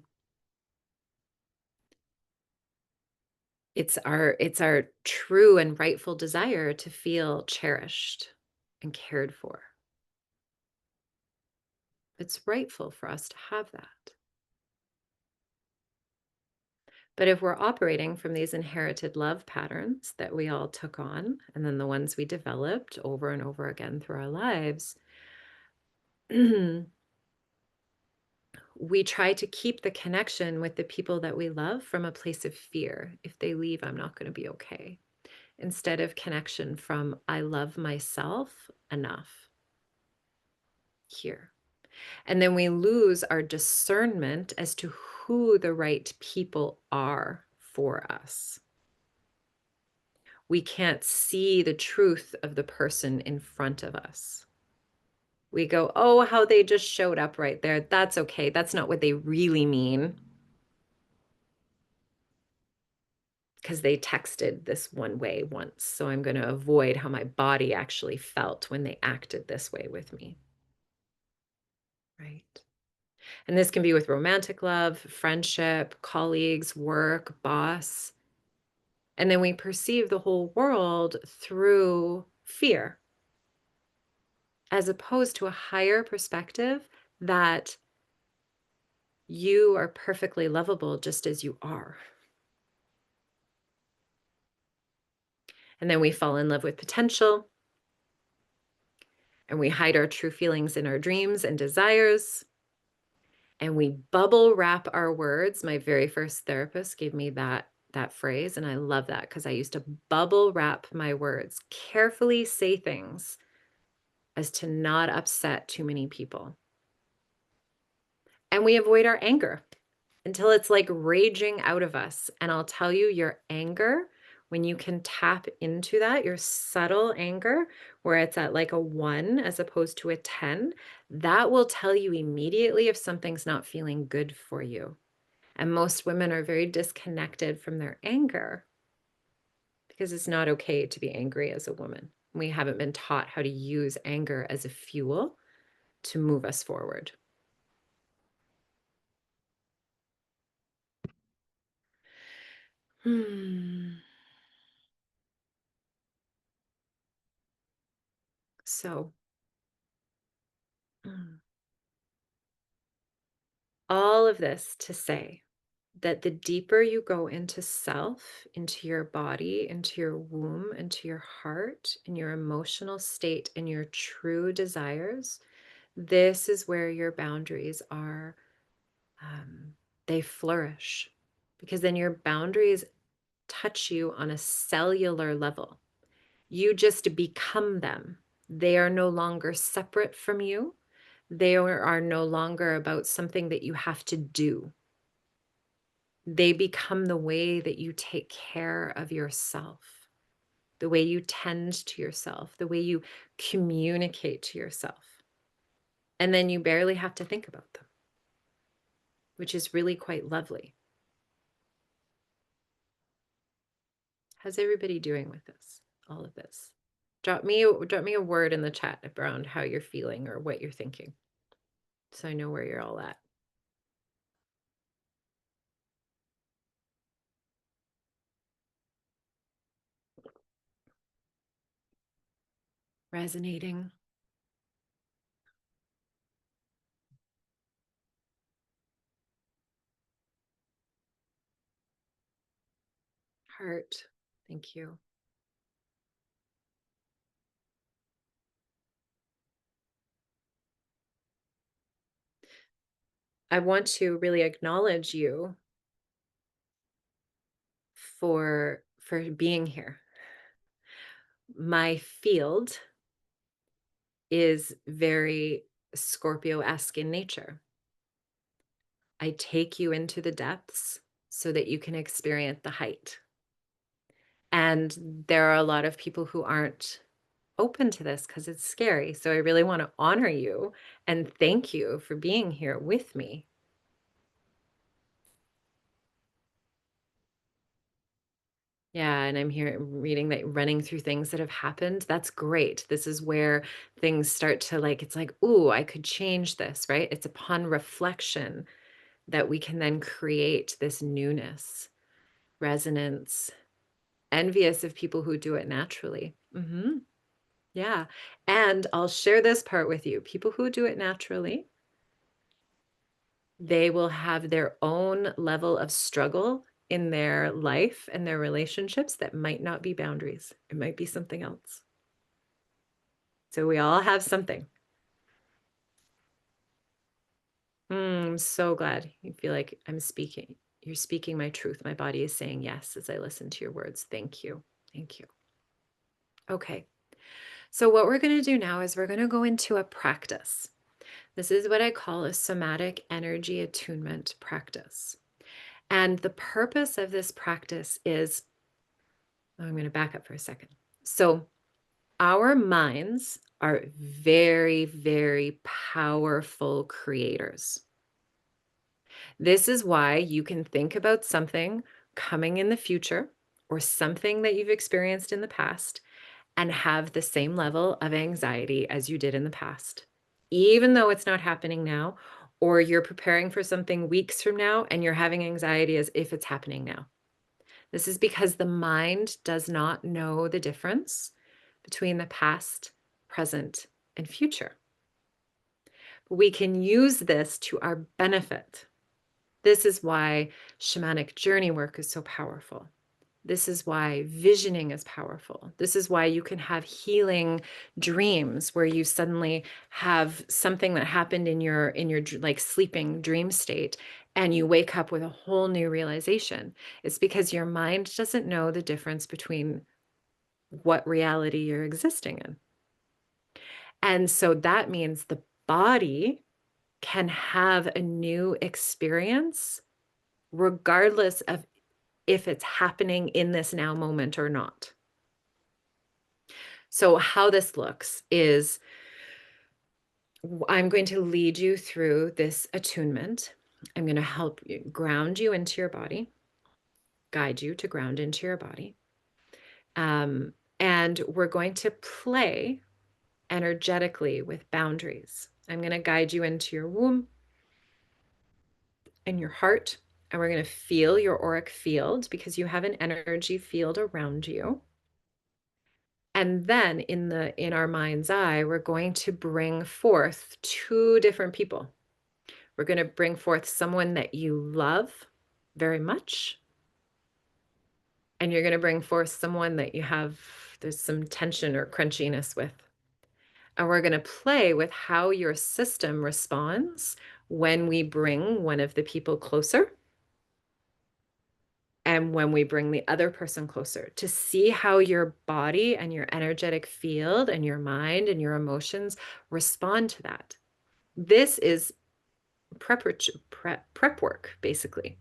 It's our true and rightful desire to feel cherished and cared for. It's rightful for us to have that. But if we're operating from these inherited love patterns that we all took on, and then the ones we developed over and over again through our lives, we try to keep the connection with the people that we love from a place of fear. If they leave, I'm not going to be okay. Instead of connection from, I love myself enough here. And then we lose our discernment as to who the right people are for us. We can't see the truth of the person in front of us. We go, oh, how they just showed up right there. That's okay. That's not what they really mean. Because they texted this one way once. So I'm going to avoid how my body actually felt when they acted this way with me. Right. And this can be with romantic love, friendship, colleagues, work, boss. And then we perceive the whole world through fear, as opposed to a higher perspective that you are perfectly lovable just as you are. And then we fall in love with potential, and we hide our true feelings in our dreams and desires, and we bubble wrap our words. My very first therapist gave me that phrase, and I love that because I used to bubble wrap my words, carefully say things as to not upset too many people. And we avoid our anger until it's like raging out of us. And I'll tell you, your anger, when you can tap into that, your subtle anger, where it's at like a 1 as opposed to a 10, that will tell you immediately if something's not feeling good for you. And most women are very disconnected from their anger because it's not okay to be angry as a woman. We haven't been taught how to use anger as a fuel to move us forward. So, all of this to say that the deeper you go into self, into your body, into your womb, into your heart, in your emotional state, and your true desires, this is where your boundaries are. They flourish because then your boundaries touch you on a cellular level. You just become them. They are no longer separate from you. They are no longer about something that you have to do. They become the way that you take care of yourself, the way you tend to yourself, the way you communicate to yourself. And then you barely have to think about them, which is really quite lovely. How's everybody doing with this? All of this. Drop me a word in the chat around how you're feeling or what you're thinking, so I know where you're all at. Resonating. Heart. Thank you. I want to really acknowledge you for being here. My field is very Scorpio-esque in nature. I take you into the depths so that you can experience the height. And there are a lot of people who aren't open to this because it's scary. So I really want to honor you and thank you for being here with me. Yeah, and I'm here reading that running through things that have happened. That's great. This is where things start to like, it's like, ooh, I could change this, right? It's upon reflection that we can then create this newness, resonance, envious of people who do it naturally. Yeah. And I'll share this part with you. People who do it naturally, they will have their own level of struggle in their life and their relationships that might not be boundaries. It might be something else. So we all have something. I'm so glad you feel like I'm speaking. You're speaking my truth. My body is saying yes as I listen to your words. Thank you. Thank you. Okay. So, what we're going to do now is we're going to go into a practice. This is what I call a somatic energy attunement practice. And the purpose of this practice is I'm going to back up for a second. So, our minds are very, very powerful creators. This is why you can think about something coming in the future or something that you've experienced in the past and have the same level of anxiety as you did in the past, even though it's not happening now, or you're preparing for something weeks from now and you're having anxiety as if it's happening now. This is because the mind does not know the difference between the past, present, and future. We can use this to our benefit. This is why shamanic journey work is so powerful. This is why visioning is powerful. This is why you can have healing dreams where you suddenly have something that happened in your like sleeping dream state and you wake up with a whole new realization. It's because your mind doesn't know the difference between what reality you're existing in. And so that means the body can have a new experience regardless of if it's happening in this now moment or not. So, how this looks is I'm going to lead you through this attunement. I'm going to help you ground you into your body, guide you to ground into your body. And we're going to play energetically with boundaries. I'm going to guide you into your womb and your heart. And we're going to feel your auric field because you have an energy field around you. And then in our mind's eye, we're going to bring forth two different people. We're going to bring forth someone that you love very much. And you're going to bring forth someone that there's some tension or crunchiness with. And we're going to play with how your system responds when we bring one of the people closer and when we bring the other person closer to see how your body and your energetic field and your mind and your emotions respond to that. This is prep work, basically,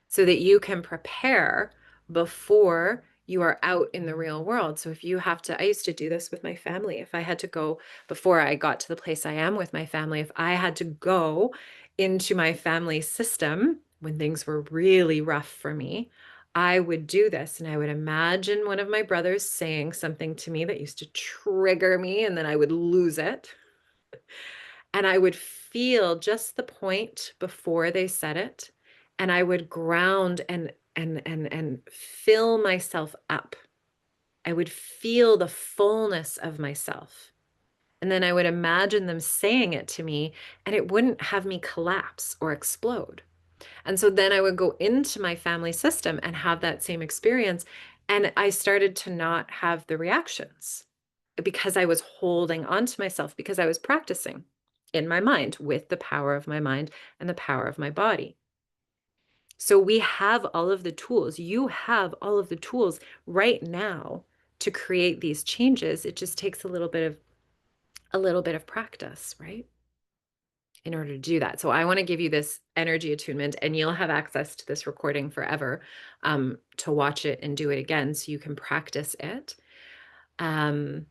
so that you can prepare before you are out in the real world. So if you have to, I used to do this with my family. If I had to go before I got to the place I am with my family, if I had to go into my family system when things were really rough for me, I would do this and I would imagine one of my brothers saying something to me that used to trigger me, and then I would lose it. And I would feel just the point before they said it, and I would ground and fill myself up. I would feel the fullness of myself. And then I would imagine them saying it to me, and it wouldn't have me collapse or explode. And so then I would go into my family system and have that same experience. And I started to not have the reactions because I was holding on to myself, because I was practicing in my mind with the power of my mind and the power of my body. So we have all of the tools. You have all of the tools right now to create these changes. It just takes a little bit of practice, right? In order to do that. So I want to give you this energy attunement, and you'll have access to this recording forever, to watch it and do it again so you can practice it. I'll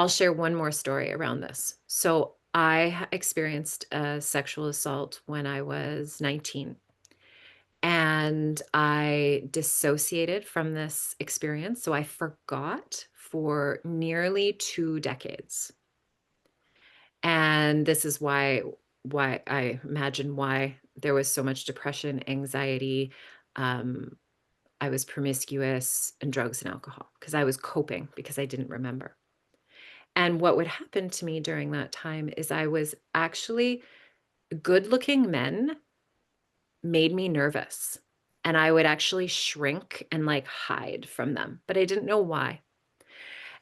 share one more story around this. So I experienced a sexual assault when I was 19. And I dissociated from this experience. So I forgot for nearly 2 decades. And this is why I imagine why there was so much depression, anxiety. Um, I was promiscuous and drugs and alcohol because I was coping because I didn't remember. And what would happen to me during that time is I was actually good-looking men made me nervous, and I would actually shrink and, like, hide from them, but I didn't know why.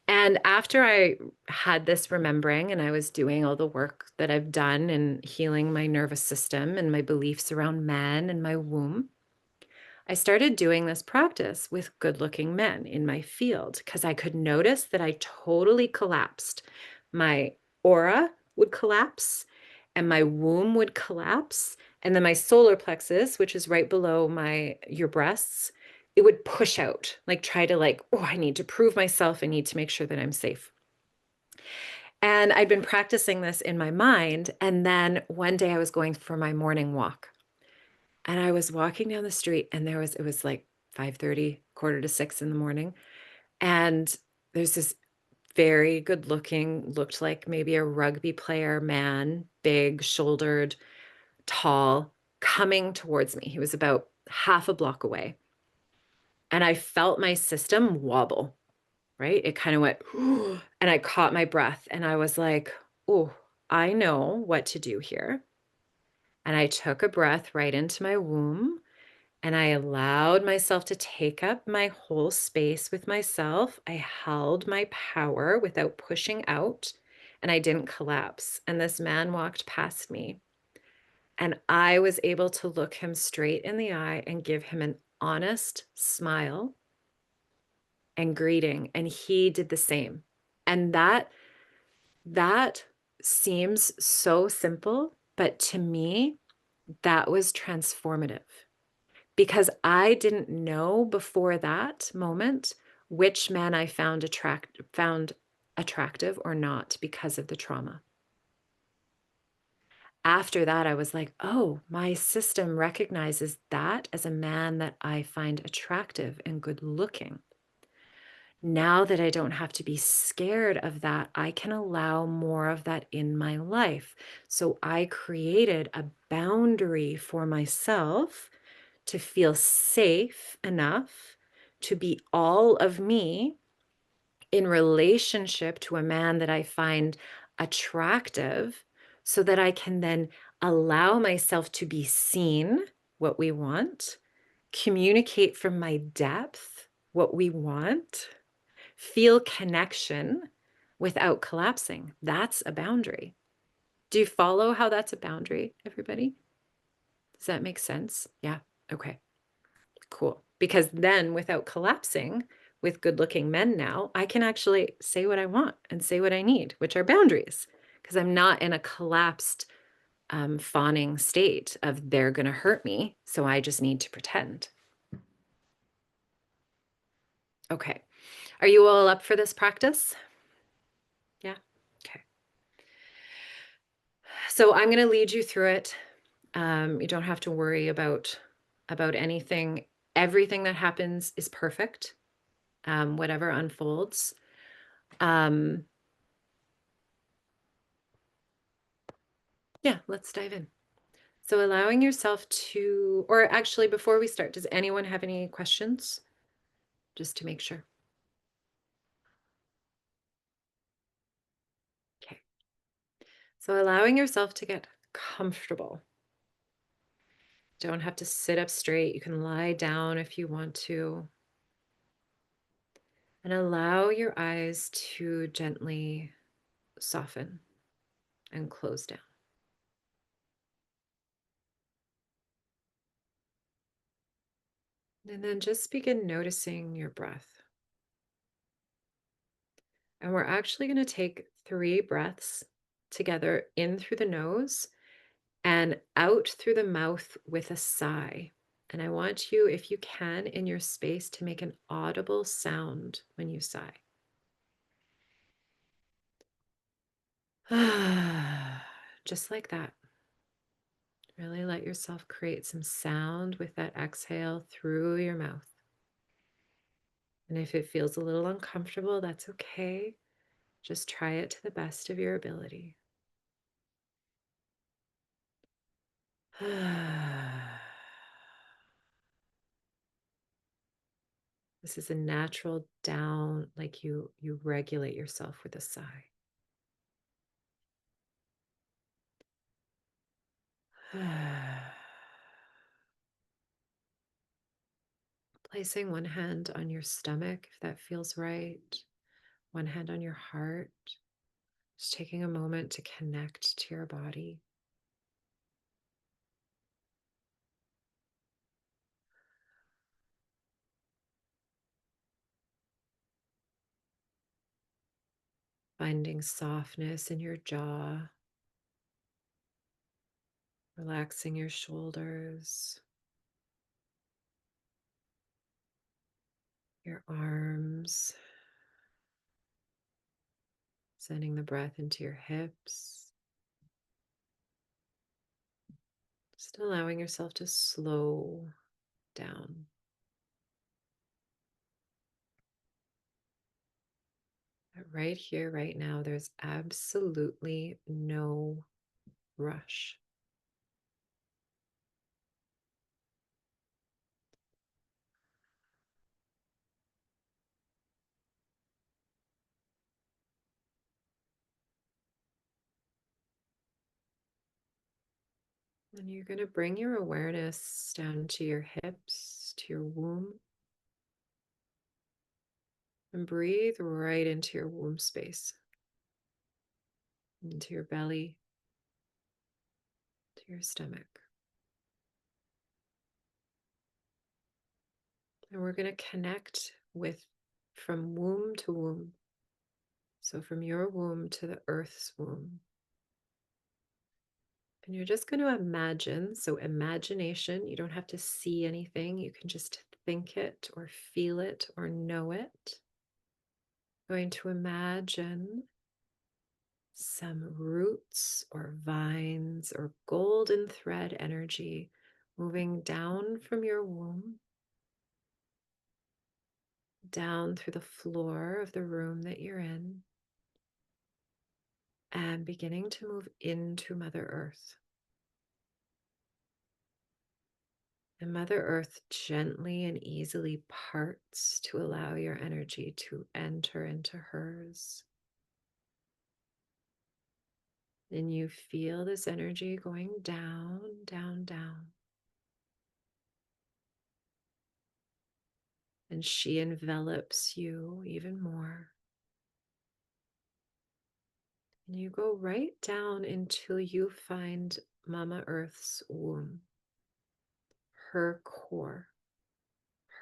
And after I had this remembering and I was doing all the work that I've done in healing my nervous system and my beliefs around men and my womb, I started doing this practice with good-looking men in my field because I could notice that I totally collapsed. My aura would collapse and my womb would collapse, and then my solar plexus, which is right below your breasts, it would push out, like try to like, "Oh, I need to prove myself. I need to make sure that I'm safe." And I'd been practicing this in my mind, and then one day I was going for my morning walk. And I was walking down the street and it was like 5:30, quarter to 6 in the morning, and there's this very good looking, looked like maybe a rugby player man, big shouldered, tall, coming towards me. He was about half a block away. And I felt my system wobble, right? It kind of went, and I caught my breath and I was like, oh, I know what to do here. And I took a breath right into my womb. And I allowed myself to take up my whole space with myself. I held my power without pushing out, and I didn't collapse. And this man walked past me, and I was able to look him straight in the eye and give him an honest smile and greeting, and he did the same. And that seems so simple, but to me, that was transformative. Because I didn't know before that moment which man I found attractive or not because of the trauma. After that, I was like, oh, my system recognizes that as a man that I find attractive and good looking. Now that I don't have to be scared of that, I can allow more of that in my life. So I created a boundary for myself to feel safe enough to be all of me in relationship to a man that I find attractive so that I can then allow myself to be seen, what we want, communicate from my depth, what we want, feel connection without collapsing. That's a boundary. Do you follow how that's a boundary, everybody? Does that make sense? Yeah. Okay. Cool. Because then without collapsing with good looking men now, I can actually say what I want and say what I need, which are boundaries, because I'm not in a collapsed, fawning state of they're going to hurt me. So I just need to pretend. Okay. Are you all up for this practice? Yeah. Okay. So I'm going to lead you through it. You don't have to worry about anything. Everything that happens is perfect. Whatever unfolds. Um, yeah, let's dive in. So allowing yourself to, or actually before we start, does anyone have any questions? Just to make sure. Okay. So allowing yourself to get comfortable. Don't have to sit up straight. You can lie down if you want to. And allow your eyes to gently soften and close down. And then just begin noticing your breath. And we're actually going to take 3 breaths together in through the nose and out through the mouth with a sigh. And I want you, if you can, in your space to make an audible sound when you sigh. Just like that. Really let yourself create some sound with that exhale through your mouth. And if it feels a little uncomfortable, that's okay. Just try it to the best of your ability. This is a natural down, like you regulate yourself with a sigh. Placing one hand on your stomach, if that feels right, one hand on your heart, just taking a moment to connect to your body. Finding softness in your jaw, relaxing your shoulders, your arms, sending the breath into your hips, just allowing yourself to slow down. But right here, right now, there's absolutely no rush. And you're going to bring your awareness down to your hips, to your womb, and breathe right into your womb space, into your belly, to your stomach. And we're going to connect with from womb to womb. So from your womb to the earth's womb. And you're just going to imagine. So, imagination, you don't have to see anything. You can just think it or feel it or know it. Going to imagine some roots or vines or golden thread energy moving down from your womb, down through the floor of the room that you're in, and beginning to move into Mother Earth. And Mother Earth gently and easily parts to allow your energy to enter into hers. And you feel this energy going down, down, down. And she envelops you even more. And you go right down until you find Mama Earth's womb, her core,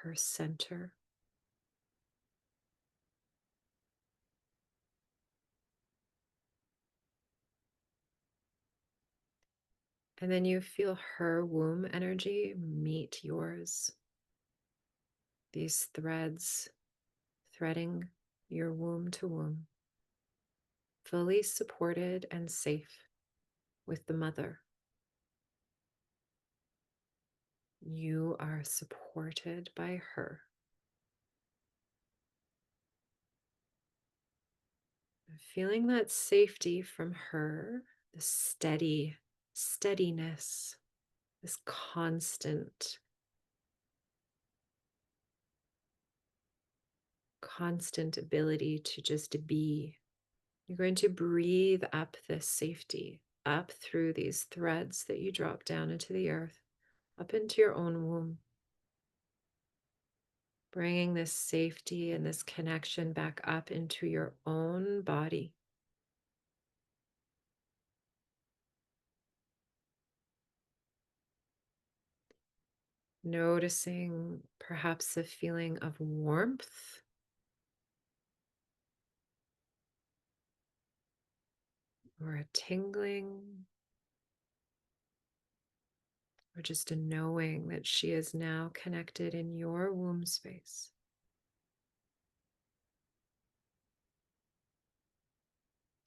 her center. And then you feel her womb energy meet yours. These threads threading your womb to womb, fully supported and safe with the mother. You are supported by her. Feeling that safety from her, the steadiness, this constant ability to just be. You're going to breathe up this safety, up through these threads that you drop down into the earth, up into your own womb, bringing this safety and this connection back up into your own body. Noticing perhaps a feeling of warmth or a tingling, or just a knowing that she is now connected in your womb space.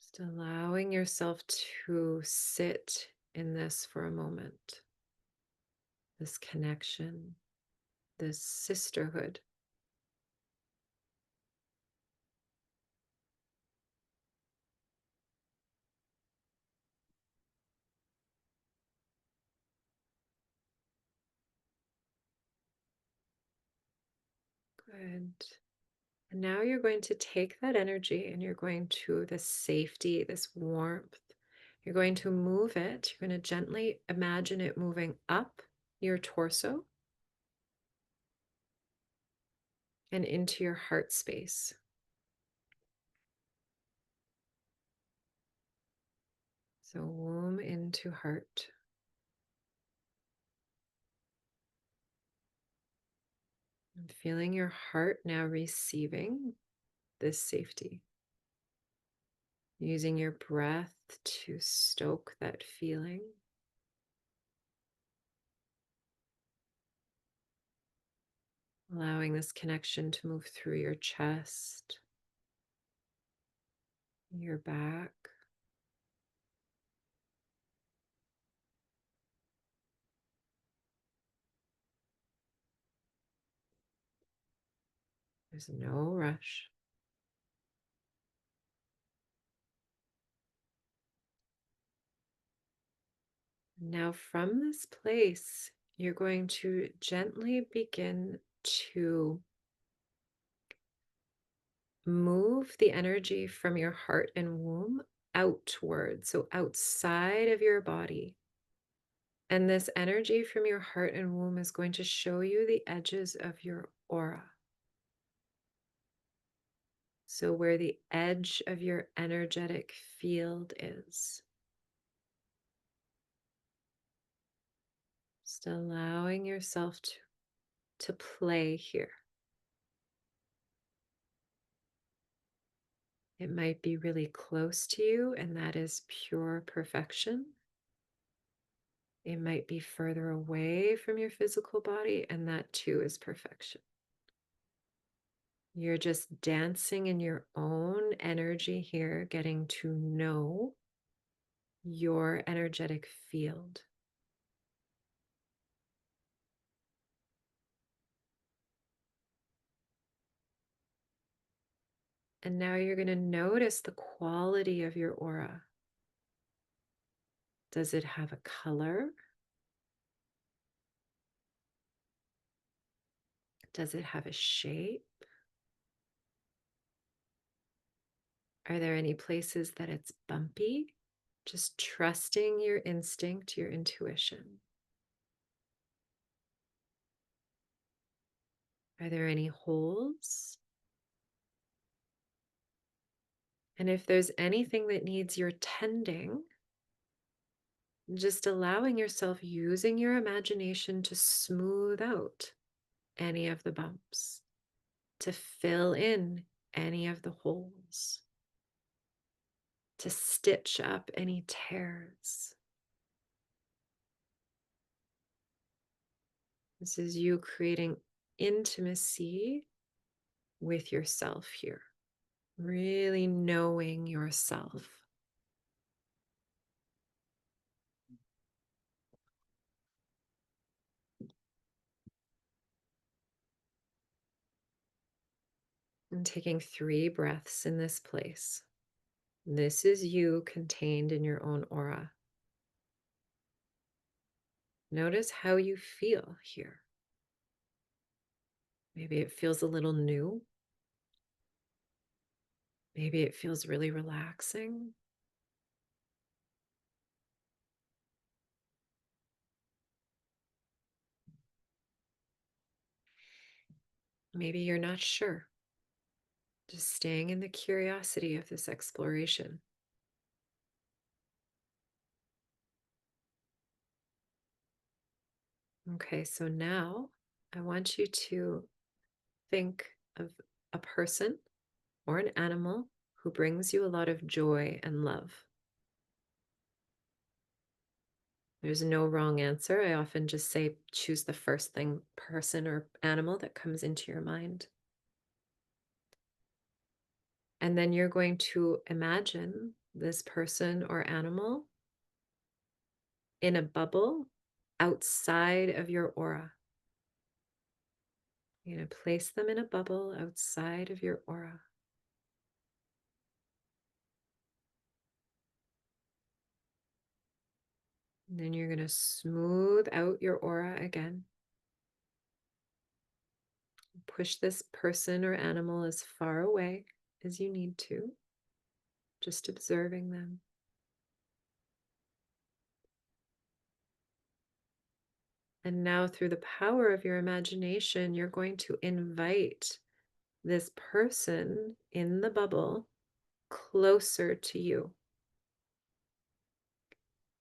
Just allowing yourself to sit in this for a moment. This connection, this sisterhood. Good. And now you're going to take that energy and you're going to this safety, this warmth. You're going to move it. You're going to gently imagine it moving up your torso and into your heart space. So womb into heart. And feeling your heart now receiving this safety. Using your breath to stoke that feeling. Allowing this connection to move through your chest, your back. There's no rush. Now, from this place, you're going to gently begin to move the energy from your heart and womb outward, so outside of your body. And this energy from your heart and womb is going to show you the edges of your aura. So, where the edge of your energetic field is. Just allowing yourself to play here. It might be really close to you, and that is pure perfection. It might be further away from your physical body, and that too is perfection. You're just dancing in your own energy here, getting to know your energetic field. And now you're going to notice the quality of your aura. Does it have a color? Does it have a shape? Are there any places that it's bumpy? Just trusting your instinct, your intuition. Are there any holes? And if there's anything that needs your tending, just allowing yourself using your imagination to smooth out any of the bumps, to fill in any of the holes, to stitch up any tears. This is you creating intimacy with yourself here, really knowing yourself. And taking 3 breaths in this place. This is you contained in your own aura. Notice how you feel here. Maybe it feels a little new. Maybe it feels really relaxing. Maybe you're not sure. Just staying in the curiosity of this exploration. Okay, so now I want you to think of a person or an animal who brings you a lot of joy and love. There's no wrong answer. I often just say choose the first thing, person or animal that comes into your mind. And then you're going to imagine this person or animal in a bubble outside of your aura. You're going to place them in a bubble outside of your aura. And then you're going to smooth out your aura again. Push this person or animal as far away as you need to, just observing them. And now, through the power of your imagination, you're going to invite this person in the bubble closer to you.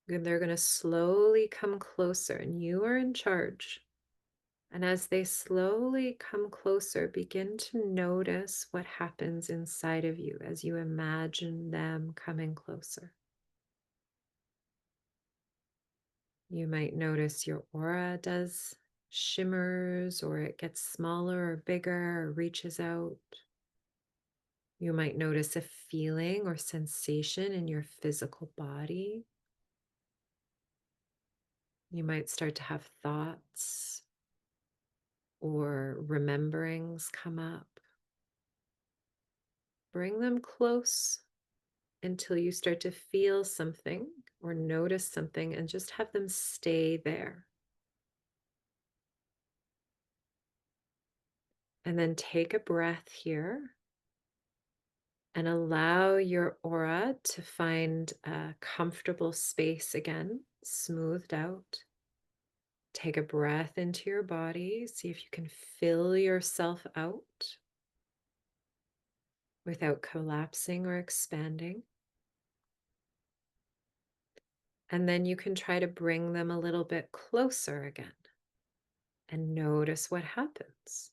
And they're going to slowly come closer, and you are in charge. And as they slowly come closer, begin to notice what happens inside of you as you imagine them coming closer. You might notice your aura does shimmers, or it gets smaller or bigger or reaches out. You might notice a feeling or sensation in your physical body. You might start to have thoughts or rememberings come up. Bring them close until you start to feel something or notice something, and just have them stay there. And then take a breath here and allow your aura to find a comfortable space again, smoothed out. Take a breath into your body. See if you can fill yourself out without collapsing or expanding. And then you can try to bring them a little bit closer again and notice what happens.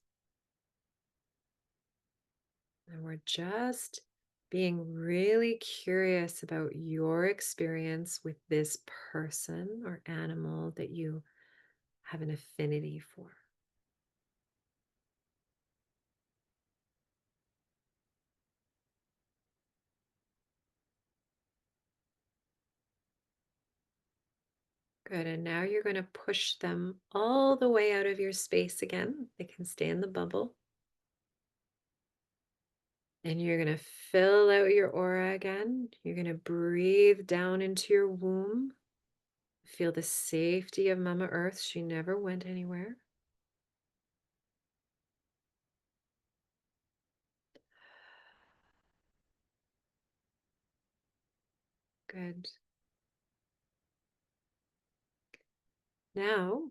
And we're just being really curious about your experience with this person or animal that you have an affinity for. Good. And now you're going to push them all the way out of your space again. They can stay in the bubble. And you're going to fill out your aura again. You're going to breathe down into your womb. Feel the safety of Mama Earth. She never went anywhere. Good. Now,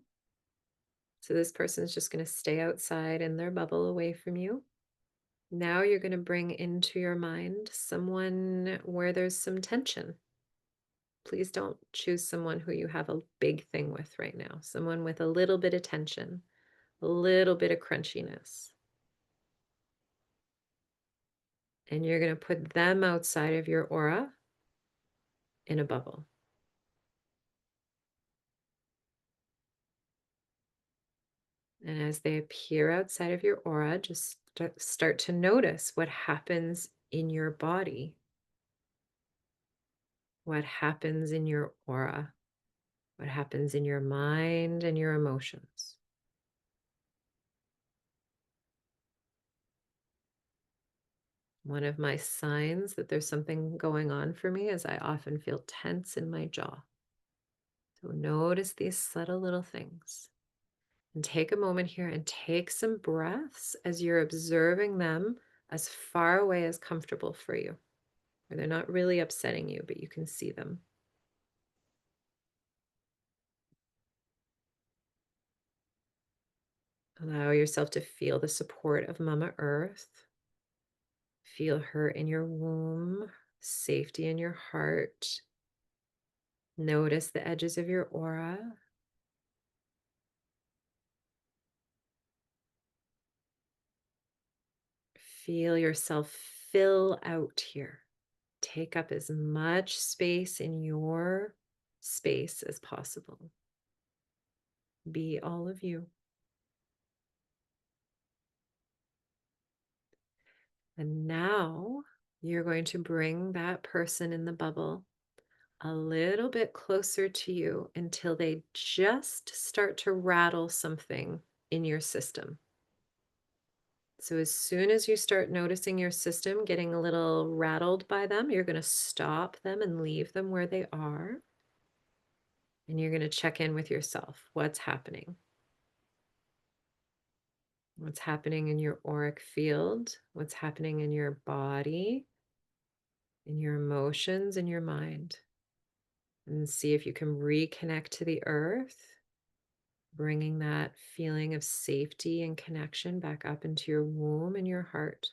so this person's just going to stay outside in their bubble away from you. Now you're going to bring into your mind someone where there's some tension. Please don't choose someone who you have a big thing with right now. Someone with a little bit of tension, a little bit of crunchiness. And you're going to put them outside of your aura in a bubble. And as they appear outside of your aura, just start to notice what happens in your body, what happens in your aura, what happens in your mind and your emotions. One of my signs that there's something going on for me is I often feel tense in my jaw. So notice these subtle little things. And take a moment here and take some breaths as you're observing them as far away as comfortable for you, where they're not really upsetting you, but you can see them. Allow yourself to feel the support of Mama Earth. Feel her in your womb, safety in your heart. Notice the edges of your aura. Feel yourself fill out here. Take up as much space in your space as possible. Be all of you. And now you're going to bring that person in the bubble a little bit closer to you until they just start to rattle something in your system. So, as soon as you start noticing your system getting a little rattled by them, you're going to stop them and leave them where they are. And you're going to check in with yourself. What's happening? What's happening in your auric field? What's happening in your body, in your emotions, in your mind? And see if you can reconnect to the earth, bringing that feeling of safety and connection back up into your womb and your heart.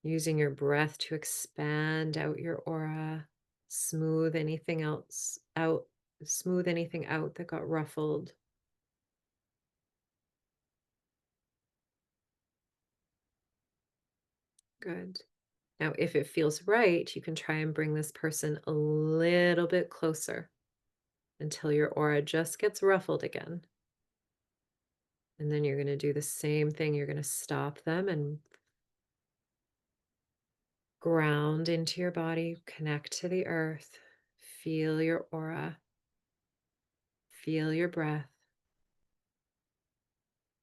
Using your breath to expand out your aura, smooth anything else out, smooth anything out that got ruffled. Good. Now, if it feels right, you can try and bring this person a little bit closer until your aura just gets ruffled again. And then you're going to do the same thing. You're going to stop them and ground into your body, connect to the earth, feel your aura, feel your breath.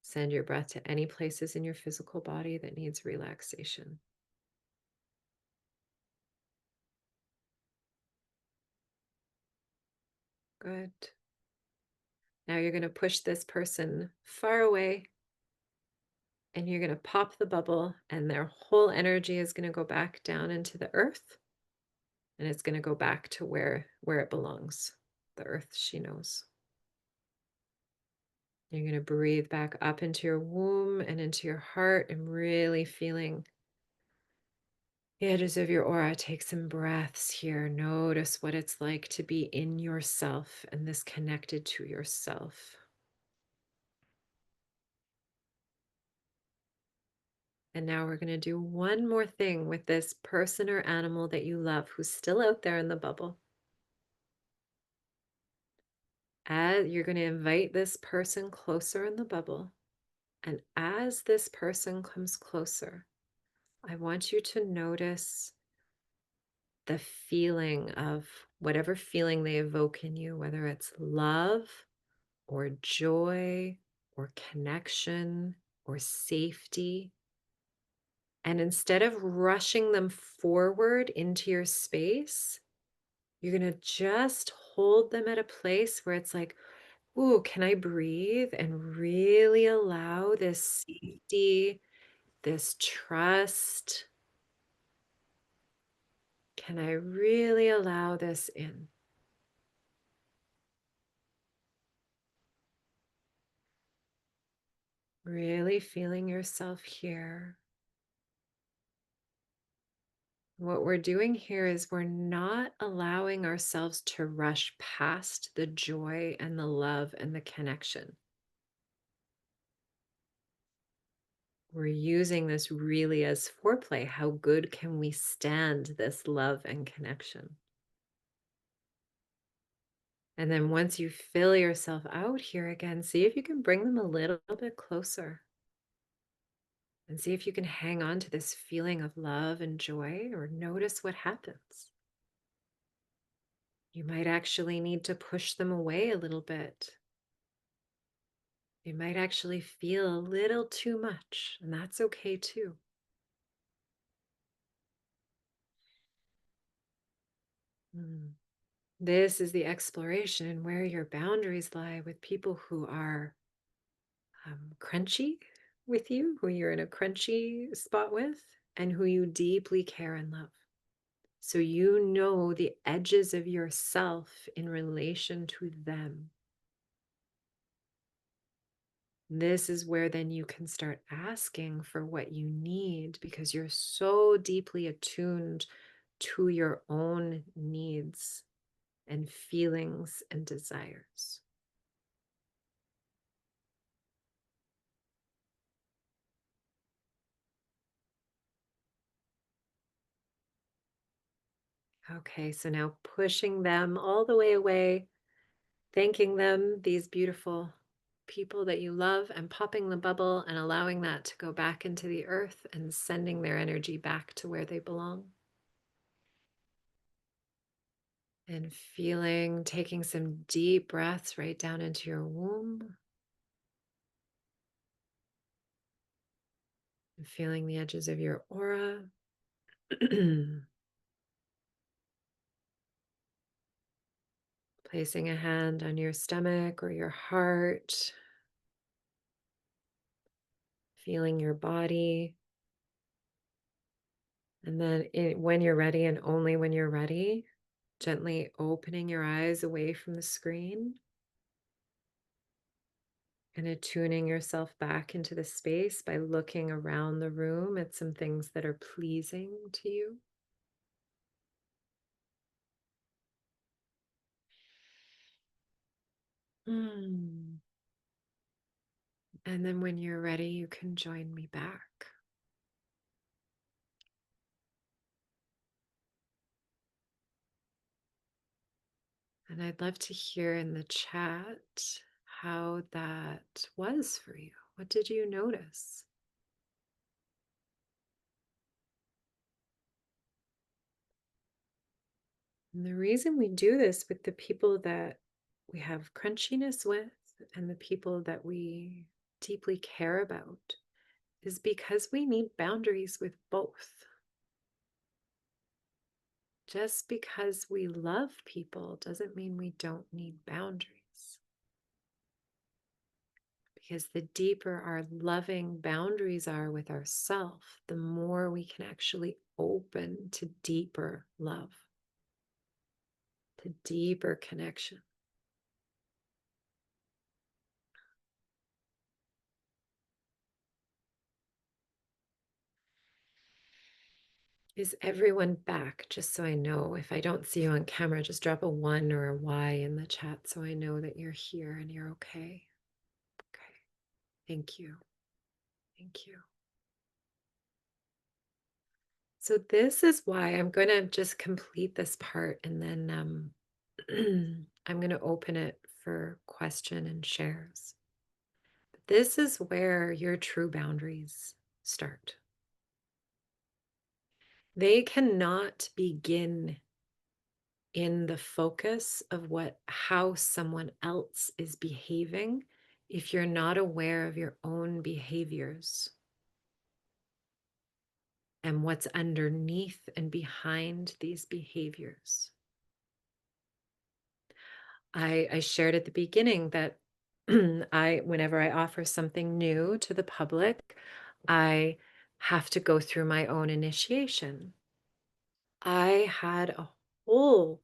Send your breath to any places in your physical body that needs relaxation. Good. Now you're going to push this person far away and you're going to pop the bubble, and their whole energy is going to go back down into the earth, and it's going to go back to where it belongs, the earth she knows. You're going to breathe back up into your womb and into your heart and really feeling the edges of your aura. Take some breaths here. Notice what it's like to be in yourself and this connected to yourself. And now we're going to do one more thing with this person or animal that you love who's still out there in the bubble. As you're going to invite this person closer in the bubble. And as this person comes closer, I want you to notice the feeling of whatever feeling they evoke in you, whether it's love or joy or connection or safety. And instead of rushing them forward into your space, you're going to just hold them at a place where it's like, ooh, can I breathe and really allow this safety, this trust? Can I really allow this in? Really feeling yourself here. What we're doing here is we're not allowing ourselves to rush past the joy and the love and the connection. We're using this really as foreplay. How good can we stand this love and connection? And then once you fill yourself out here again, see if you can bring them a little bit closer. And see if you can hang on to this feeling of love and joy, or notice what happens. You might actually need to push them away a little bit. You might actually feel a little too much, and that's okay too. Mm. This is the exploration and where your boundaries lie with people who are crunchy with you, who you're in a crunchy spot with, and who you deeply care and love. So you know the edges of yourself in relation to them. This is where then you can start asking for what you need because you're so deeply attuned to your own needs and feelings and desires. Okay, so now pushing them all the way away, thanking them, these beautiful people that you love, and popping the bubble and allowing that to go back into the earth and sending their energy back to where they belong. And feeling, taking some deep breaths right down into your womb. And feeling the edges of your aura. Placing a hand on your stomach or your heart. Feeling your body. And then when you're ready, and only when you're ready, gently opening your eyes away from the screen and attuning yourself back into the space by looking around the room at some things that are pleasing to you. Mm. And then when you're ready, you can join me back. And I'd love to hear in the chat how that was for you. What did you notice? And the reason we do this with the people that we have crunchiness with and the people that we deeply care about is because we need boundaries with both. Just because we love people doesn't mean we don't need boundaries. Because the deeper our loving boundaries are with ourselves, the more we can actually open to deeper love, to deeper connection. Is everyone back? Just so I know. If I don't see you on camera, just drop a 1 or a Y in the chat so I know that you're here and you're okay. Okay. Thank you. Thank you. So this is why I'm going to just complete this part, and then I'm going to open it for question and shares. This is where your true boundaries start. They cannot begin in the focus of how someone else is behaving if you're not aware of your own behaviors and what's underneath and behind these behaviors. I shared at the beginning that whenever I offer something new to the public, I have to go through my own initiation. I had a whole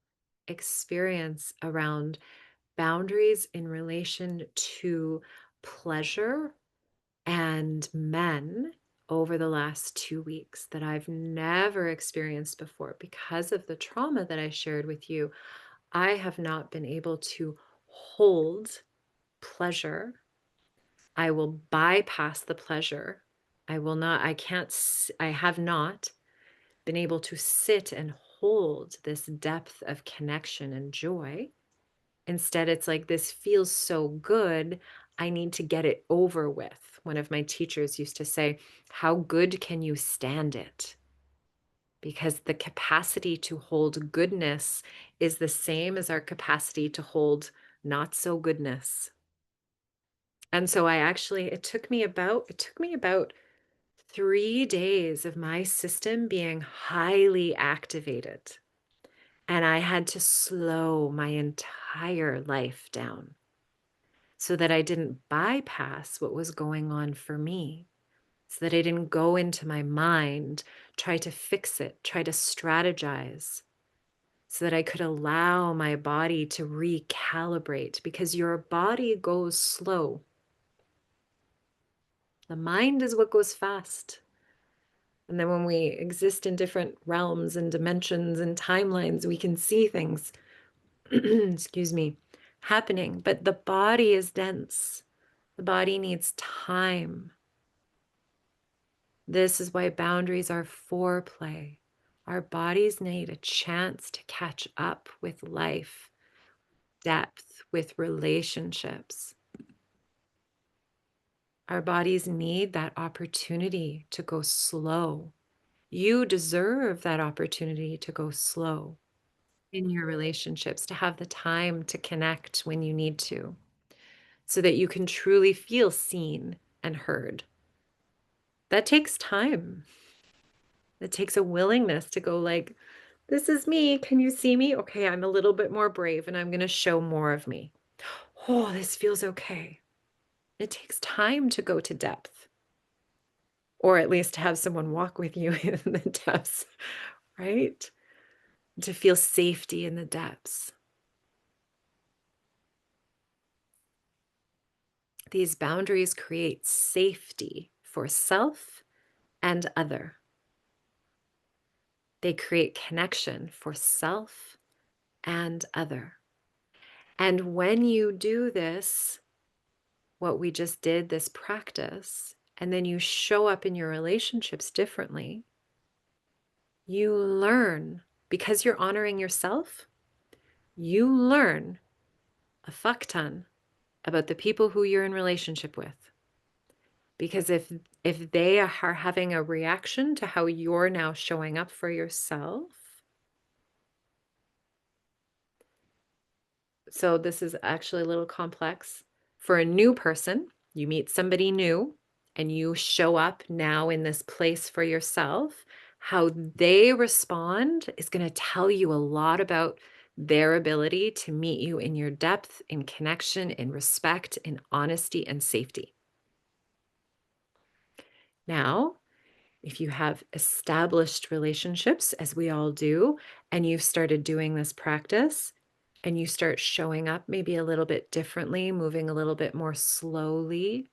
experience around boundaries in relation to pleasure and men over the last 2 weeks that I've never experienced before. Because of the trauma that I shared with you, I have not been able to hold pleasure. I will bypass the pleasure. I have not been able to sit and hold this depth of connection and joy. Instead, it's like, this feels so good, I need to get it over with. One of my teachers used to say, how good can you stand it? Because the capacity to hold goodness is the same as our capacity to hold not so goodness. And so it took me about 3 days of my system being highly activated. And I had to slow my entire life down so that I didn't bypass what was going on for me, so that I didn't go into my mind, try to fix it, try to strategize, so that I could allow my body to recalibrate, because your body goes slow. The mind is what goes fast. And then when we exist in different realms and dimensions and timelines, we can see things, excuse me, happening. But the body is dense. The body needs time. This is why boundaries are foreplay. Our bodies need a chance to catch up with life, depth, with relationships. Our bodies need that opportunity to go slow. You deserve that opportunity to go slow. in your relationships, to have the time to connect when you need to, so that you can truly feel seen and heard. That takes time. It takes a willingness to go like, "This is me. Can you see me? Okay, I'm a little bit more brave and I'm gonna show more of me. Oh, this feels okay." It takes time to go to depth, or at least have someone walk with you in the depths, right? To feel safety in the depths. These boundaries create safety for self and other. They create connection for self and other. And when you do this, what we just did, this practice, and then you show up in your relationships differently, you learn, because you're honoring yourself, you learn a fuck ton about the people who you're in relationship with. Because if they are having a reaction to how you're now showing up for yourself, so this is actually a little complex. For a new person, you meet somebody new and you show up now in this place for yourself. How they respond is going to tell you a lot about their ability to meet you in your depth, in connection, in respect, in honesty, and safety. Now, if you have established relationships, as we all do, and you've started doing this practice, and you start showing up maybe a little bit differently, moving a little bit more slowly,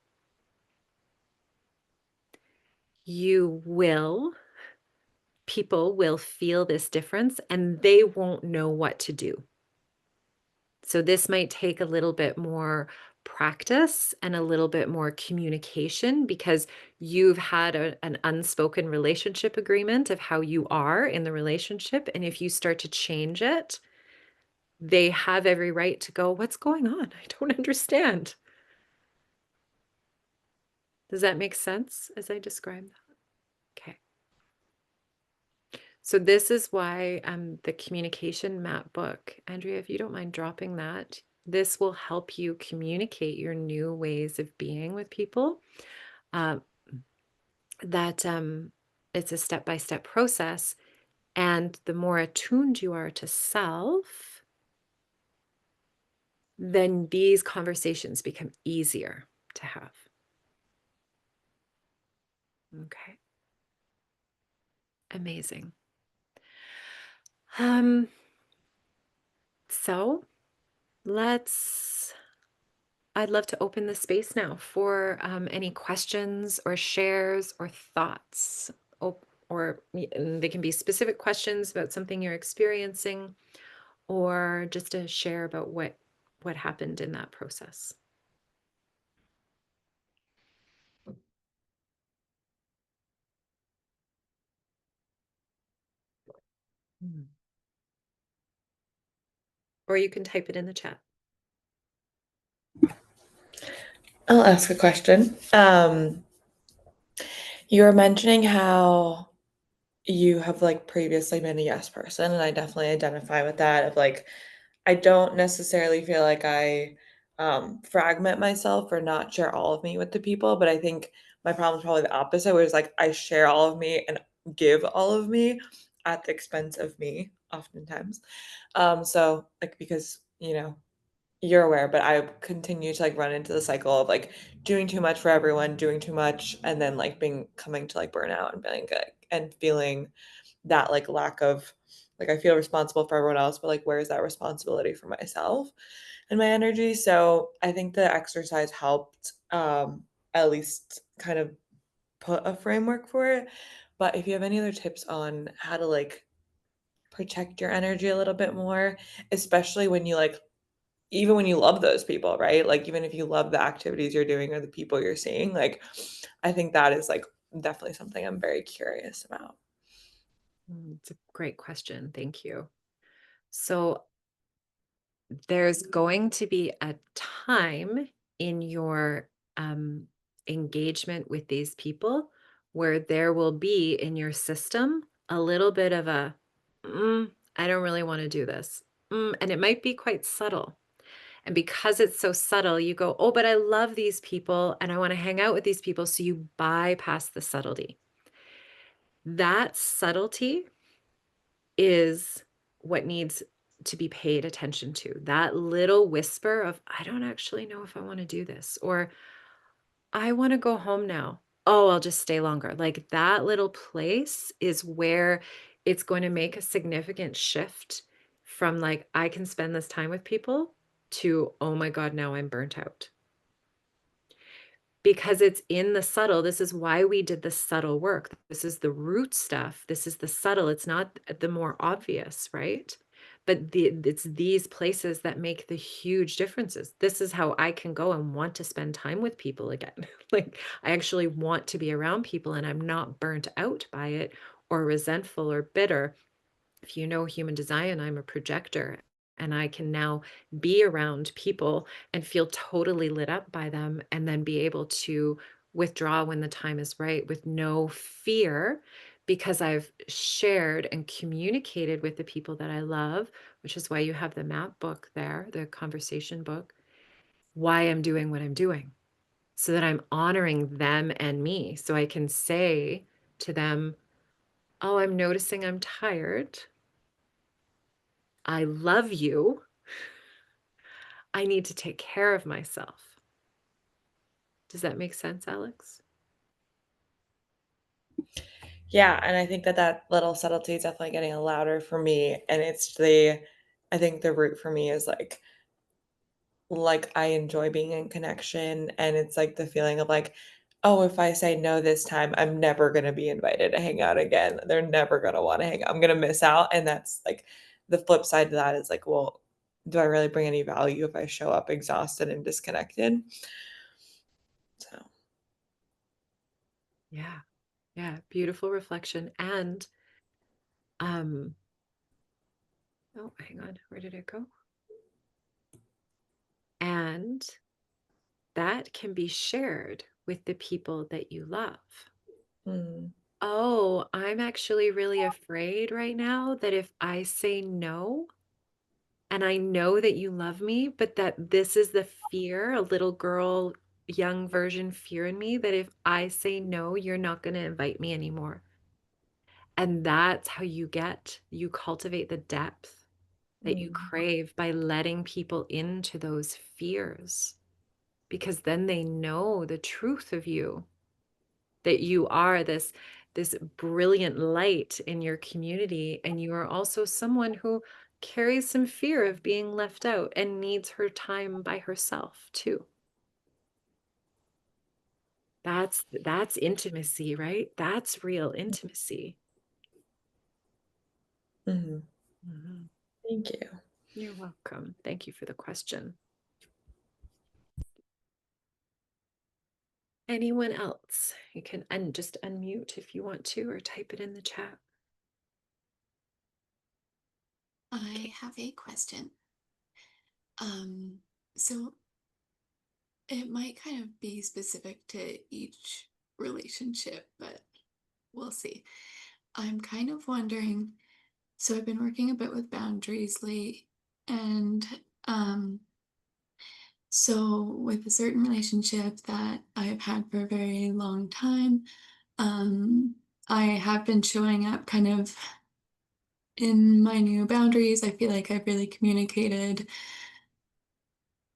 you will, people will feel this difference and they won't know what to do. So this might take a little bit more practice and a little bit more communication, because you've had an unspoken relationship agreement of how you are in the relationship. And if you start to change it, they have every right to go, "What's going on? I don't understand." Does that make sense as I describe that? Okay. So this is why the communication map book, Andrea, if you don't mind dropping that, this will help you communicate your new ways of being with people. Uh, that it's a step-by-step process, and the more attuned you are to self, then these conversations become easier to have. Okay. Amazing. Um, so let's I'd love to open the space now for any questions or shares or thoughts. And they can be specific questions about something you're experiencing, or just to share about what happened in that process. Mm. Or you can type it in the chat. I'll ask a question. You were mentioning how you have like previously been a yes person, and I definitely identify with that of like I don't necessarily feel like I fragment myself or not share all of me with the people, but I think my problem is probably the opposite, where it's like I share all of me and give all of me at the expense of me oftentimes. So like because you're aware, but I continue to like run into the cycle of like doing too much for everyone, doing too much, and then like being coming to like burnout and feeling good and feeling that like lack of like I feel responsible for everyone else, but like where is that responsibility for myself and my energy? So I think the exercise helped at least kind of put a framework for it. But if you have any other tips on how to like protect your energy a little bit more, especially when you like even when you love those people, right? Like even if you love the activities you're doing or the people you're seeing, like I think that is like definitely something I'm very curious about. It's a great question. Thank you. So there's going to be a time in your engagement with these people where there will be in your system a little bit of a, I don't really want to do this. And it might be quite subtle. And because it's so subtle, you go, oh, but I love these people and I want to hang out with these people. So you bypass the subtlety. That subtlety is what needs to be paid attention to. That little whisper of, I don't actually know if I want to do this, or I want to go home now. Oh, I'll just stay longer. Like that little place is where it's going to make a significant shift from like, I can spend this time with people to, oh my God, now I'm burnt out. Because it's in the subtle. This is why we did the subtle work. This is the root stuff. This is the subtle. It's not the more obvious, right? But it's these places that make the huge differences. This is how I can go and want to spend time with people again. Like I actually want to be around people and I'm not burnt out by it or resentful or bitter. If you know human design, I'm a projector and I can now be around people and feel totally lit up by them and then be able to withdraw when the time is right with no fear because I've shared and communicated with the people that I love, which is why you have the map book there, the conversation book, why I'm doing what I'm doing so that I'm honoring them and me. So I can say to them, oh, I'm noticing I'm tired. I love you. I need to take care of myself. Does that make sense, Alex? Yeah, and I think that that little subtlety is definitely getting louder for me, and I think the root for me is I enjoy being in connection, and it's like the feeling of like, oh, if I say no this time, I'm never gonna be invited to hang out again. They're never gonna want to hang out. I'm gonna miss out, and that's like the flip side to that is like, well, do I really bring any value if I show up exhausted and disconnected? So, Yeah. Yeah. Beautiful reflection. And um, oh, hang on. Where did it go? And that can be shared with the people that you love. mm, Oh, I'm actually really afraid right now that if I say no, and I know that you love me, but that this is the fear, a little girl, young version fear in me that if I say no, you're not going to invite me anymore. And that's how you cultivate the depth that you mm, crave by letting people into those fears, because then they know the truth of you, that you are this brilliant light in your community and you are also someone who carries some fear of being left out and needs her time by herself too. That's intimacy, right? That's real intimacy. mhm. Mhm. Thank you. You're welcome. Thank you for the question. Anyone else? You can just unmute if you want to or type it in the chat. I have a question. Um, so it might kind of be specific to each relationship, but we'll see. I'm kind of wondering, so I've been working a bit with boundaries lately, and um, so with a certain relationship that I've had for a very long time, um, I have been showing up kind of in my new boundaries. I feel like I've really communicated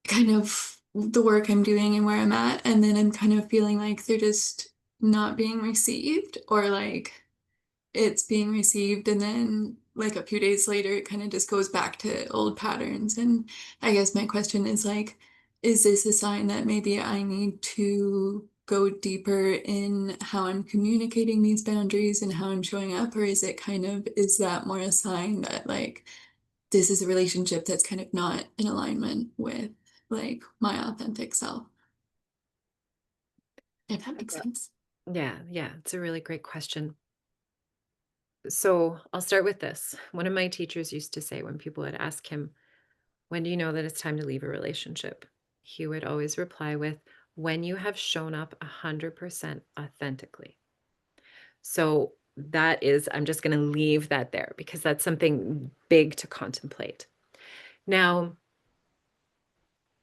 kind of the work I'm doing and where I'm at, and then I'm kind of feeling like they're just not being received, or like it's being received and then like a few days later it kind of just goes back to old patterns. And I guess my question is like, is this a sign that maybe I need to go deeper in how I'm communicating these boundaries and how I'm showing up, or is it kind of, is that more a sign that like this is a relationship that's kind of not in alignment with like my authentic self, if that makes sense. Yeah, yeah, it's a really great question. So I'll start with this. One of my teachers used to say when people would ask him, when do you know that it's time to leave a relationship? He would always reply with, when you have shown up 100% authentically. So that is, I'm just going to leave that there because that's something big to contemplate. Now,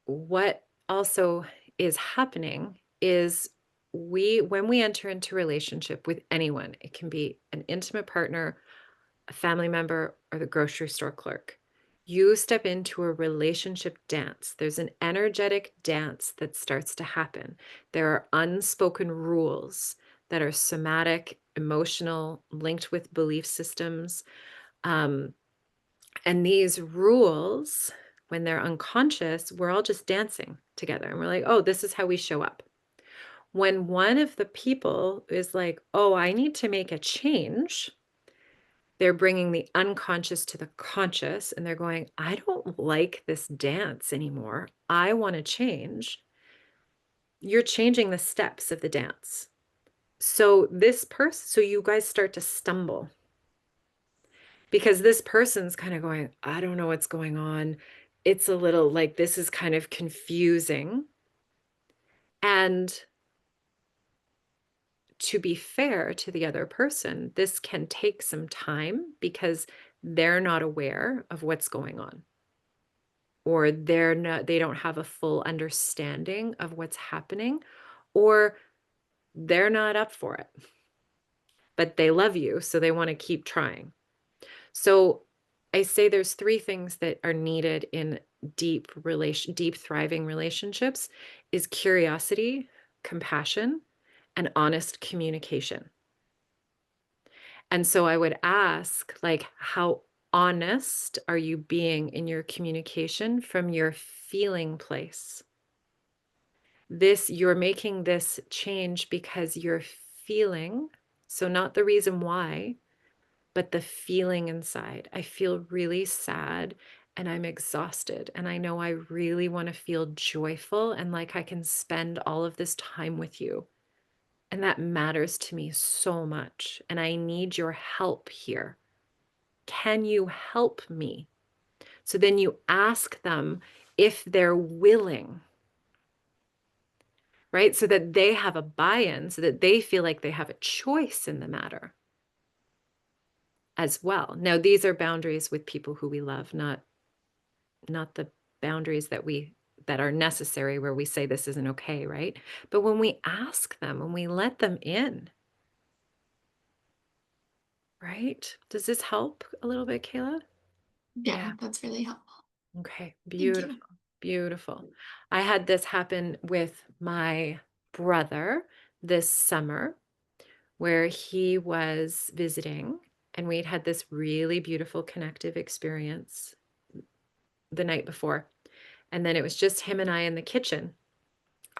what also is happening is when we enter into relationship with anyone, it can be an intimate partner, a family member, or the grocery store clerk. You step into a relationship dance. There's an energetic dance that starts to happen. There are unspoken rules that are somatic, emotional, linked with belief systems. And these rules, when they're unconscious, we're all just dancing together. And we're like, oh, this is how we show up. When one of the people is like, oh, I need to make a change, they're bringing the unconscious to the conscious and they're going, I don't like this dance anymore. I want to change. You're changing the steps of the dance. So you guys start to stumble because this person's kind of going, I don't know what's going on. It's a little like this is kind of confusing. And to be fair to the other person, this can take some time because they're not aware of what's going on, or they don't have a full understanding of what's happening, or they're not up for it. But they love you, so they want to keep trying. So I say there's three things that are needed in deep thriving relationships is curiosity, compassion, and honest communication. And so I would ask, like, how honest are you being in your communication from your feeling place? You're making this change because you're feeling, so not the reason why, but the feeling inside. I feel really sad and I'm exhausted. And I know I really want to feel joyful and like I can spend all of this time with you. And that matters to me so much. And I need your help here. Can you help me? So then you ask them if they're willing, right? So that they have a buy-in, so that they feel like they have a choice in the matter as well. Now, these are boundaries with people who we love, not the boundaries that are necessary where we say this isn't okay, right? But when we ask them, when we let them in, right? Does this help a little bit, Kayla? Yeah, that's really helpful. Okay, Thank you. beautiful, beautiful. I had this happen with my brother this summer where he was visiting and we'd had this really beautiful connective experience the night before. And then it was just him and I in the kitchen.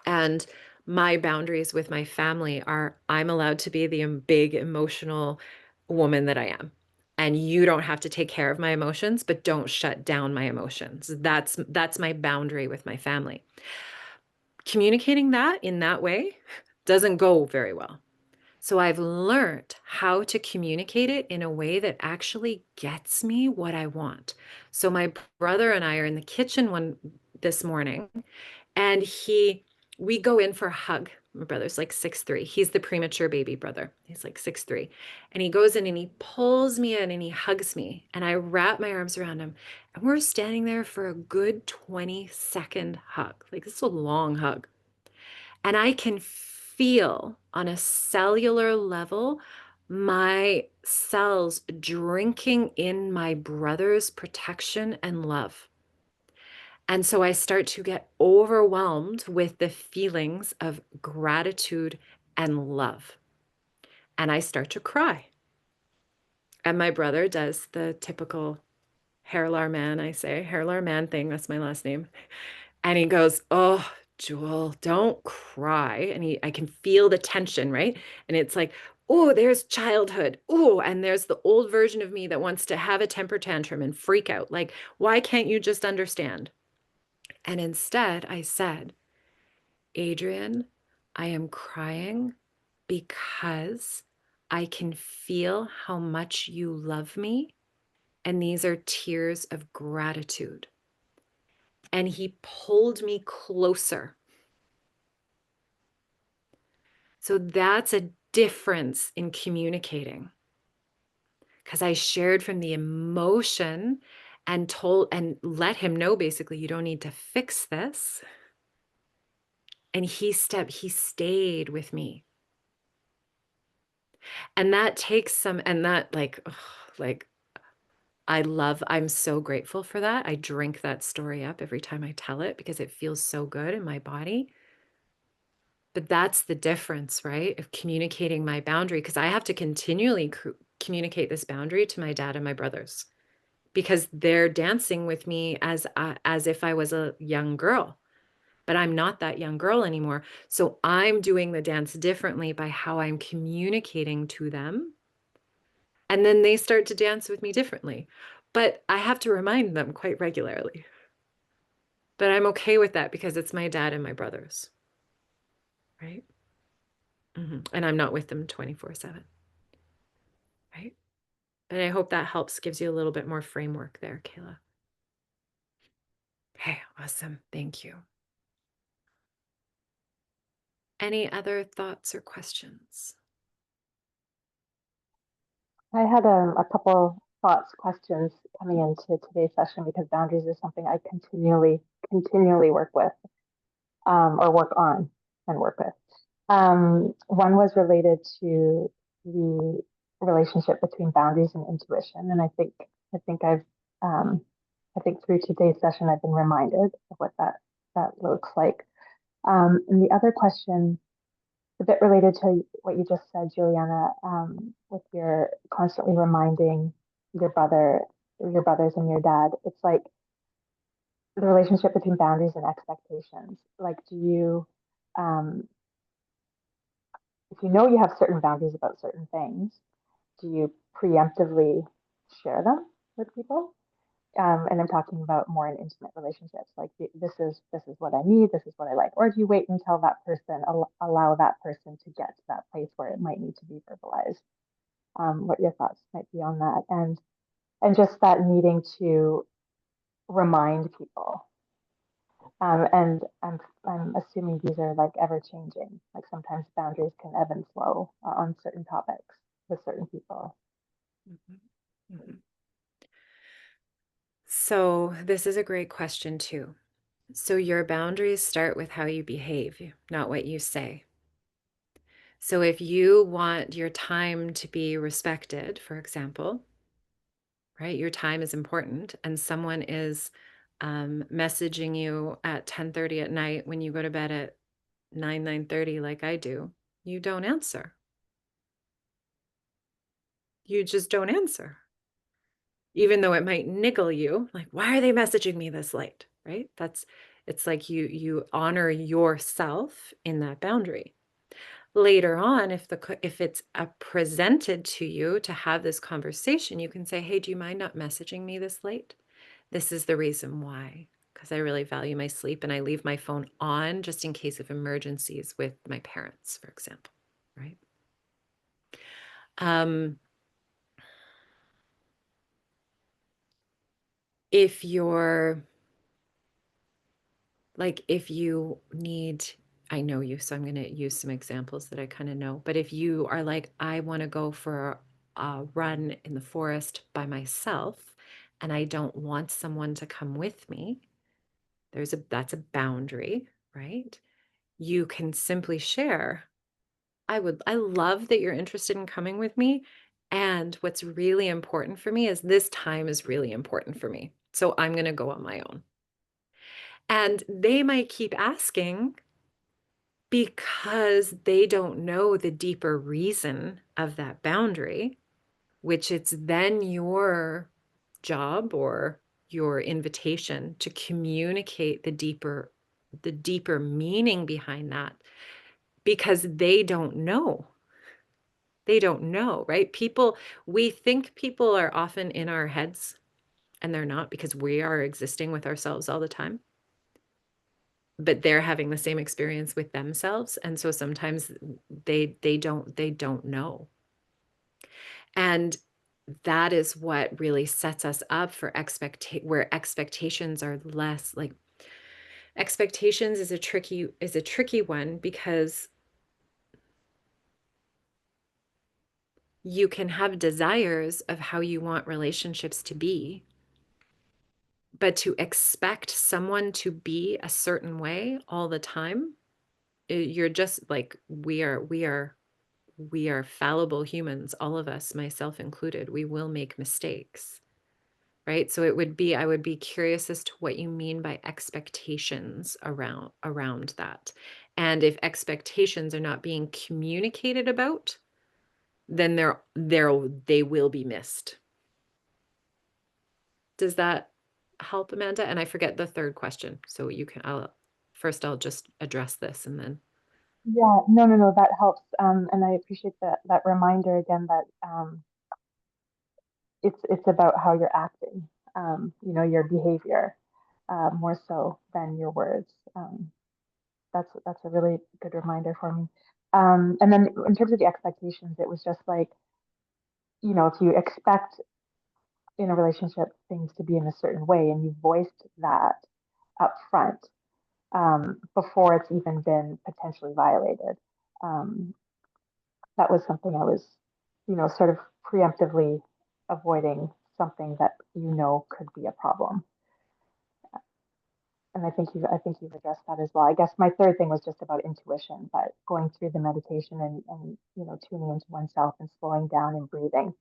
And my boundaries with my family are I'm allowed to be the big emotional woman that I am. And you don't have to take care of my emotions, but don't shut down my emotions. That's my boundary with my family. Communicating that in that way doesn't go very well. So I've learned how to communicate it in a way that actually gets me what I want. So my brother and I are in the kitchen this morning and we go in for a hug. My brother's like 6'3". He's the premature baby brother. He's like 6'3". And he goes in and he pulls me in and he hugs me. And I wrap my arms around him. And we're standing there for a good 20-second hug. Like this is a long hug. And I can feel on a cellular level my cells drinking in my brother's protection and love. And so I start to get overwhelmed with the feelings of gratitude and love. And I start to cry. And my brother does the typical Hairlar man, I say, Hairlar man thing. That's my last name. And he goes, oh, Jewel, don't cry. And I can feel the tension, right? And it's like, oh, there's childhood. Oh, and there's the old version of me that wants to have a temper tantrum and freak out. Like, why can't you just understand? And instead, I said, Adrian, I am crying because I can feel how much you love me. And these are tears of gratitude. And he pulled me closer. So that's a difference in communicating. because I shared from the emotion and told and let him know basically, you don't need to fix this. And he stayed with me. And that takes some, and that like, ugh, like I'm so grateful for that. I drink that story up every time I tell it because it feels so good in my body. But that's the difference, right? Of communicating my boundary, because I have to continually communicate this boundary to my dad and my brothers because they're dancing with me as if I was a young girl. But I'm not that young girl anymore. So I'm doing the dance differently by how I'm communicating to them. And then they start to dance with me differently. But I have to remind them quite regularly. But I'm okay with that because it's my dad and my brothers. Right? And I'm not with them 24/7. Right? But I hope that helps, gives you a little bit more framework there, Kayla. Okay, awesome. Thank you. Any other thoughts or questions? I had a couple thoughts, questions coming into today's session because boundaries is something I continually work with, or work on and work with. One was related to the relationship between boundaries and intuition, and I think I think through today's session I've been reminded of what that looks like. And the other question, a bit related to what you just said, Juliana, with your constantly reminding your brothers and your dad. It's like the relationship between boundaries and expectations. Like, do you, if you know you have certain boundaries about certain things, do you preemptively share them with people? And I'm talking about more in intimate relationships. Like, this is what I need. This is what I like. Or do you wait until that person allow that person to get to that place where it might need to be verbalized? What your thoughts might be on that, and just that needing to remind people. And I'm assuming these are like ever changing. Like sometimes boundaries can ebb and flow on certain topics with certain people. So this is a great question too. So your boundaries start with how you behave, not what you say. So if you want your time to be respected, for example, right? Your time is important, and someone is messaging you at 10:30 at night when you go to bed at 9:30, like I do, you don't answer. You just don't answer. Even though it might niggle you, like, why are they messaging me this late? Right? It's like you honor yourself in that boundary. Later on, if it's presented to you to have this conversation, you can say, hey, do you mind not messaging me this late? This is the reason why, because I really value my sleep and I leave my phone on just in case of emergencies with my parents, for example, right? If you're like, if you need, I know you, so I'm going to use some examples that I kind of know, but if you are like, I want to go for a run in the forest by myself and I don't want someone to come with me, that's a boundary, right? You can simply share, I love that you're interested in coming with me. And what's really important for me is this time is really important for me. So I'm going to go on my own. And they might keep asking because they don't know the deeper reason of that boundary, which it's then your job or your invitation to communicate the deeper meaning behind that, because they don't know. They don't know, right? We think people are often in our heads, and they're not, because we are existing with ourselves all the time. But they're having the same experience with themselves, and so sometimes they don't know. And that is what really sets us up for where expectations are less like, expectations is a tricky one, because You can have desires of how you want relationships to be, but to expect someone to be a certain way all the time, you're just like, we are fallible humans, all of us, myself included. We will make mistakes, right? So it would be, I would be curious as to what you mean by expectations around that. And if expectations are not being communicated about, then they will be missed. Does that help, Amanda? And I forget the third question. So you can, I'll just address this and then. Yeah, no, that helps. And I appreciate that reminder again that it's about how you're acting, your behavior, more so than your words. That's a really good reminder for me. And then in terms of the expectations, it was just like, if you expect in a relationship things to be in a certain way and you voiced that up front, before it's even been potentially violated. Um, that was something I was, sort of preemptively avoiding something that could be a problem. And I think you've addressed that as well. I guess my third thing was just about intuition, but going through the meditation and tuning into oneself and slowing down and breathing.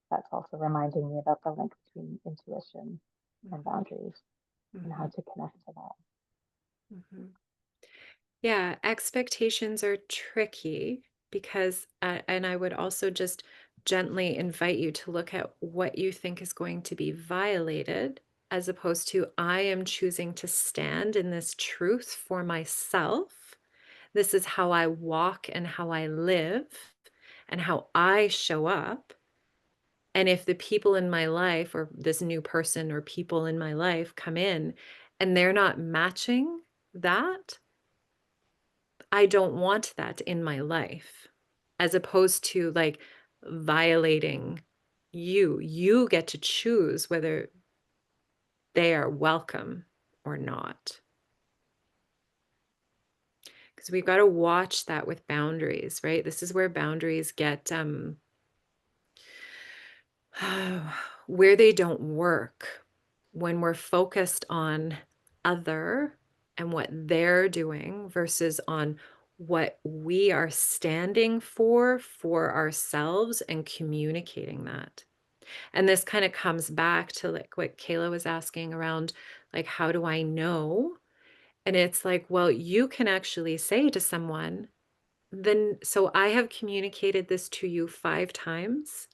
That's also reminding me about the link between intuition and boundaries and how to connect to that. Mm-hmm. Yeah, expectations are tricky because, and I would also just gently invite you to look at what you think is going to be violated, as opposed to, I am choosing to stand in this truth for myself. This is how I walk and how I live and how I show up. And if the people in my life, or this new person or people in my life, come in and they're not matching that, I don't want that in my life, as opposed to like violating you. You get to choose whether they are welcome or not. Because we've got to watch that with boundaries, right? This is where boundaries get where they don't work, when we're focused on other and what they're doing versus on what we are standing for ourselves and communicating that. And this kind of comes back to like what Kayla was asking around, like, how do I know? And it's like, well, you can actually say to someone, then, so I have communicated this to you 5 times.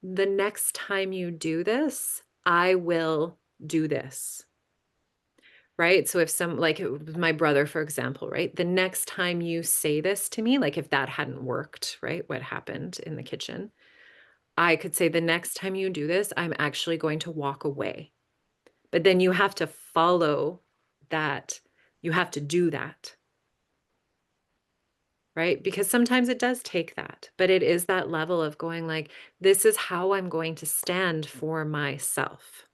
The next time you do this, I will do this. Right? So if like my brother, for example, right? The next time you say this to me, like if that hadn't worked, right? What happened in the kitchen, I could say, the next time you do this, I'm actually going to walk away. But then you have to follow that. You have to do that. Right? Because sometimes it does take that, but it is that level of going like, this is how I'm going to stand for myself.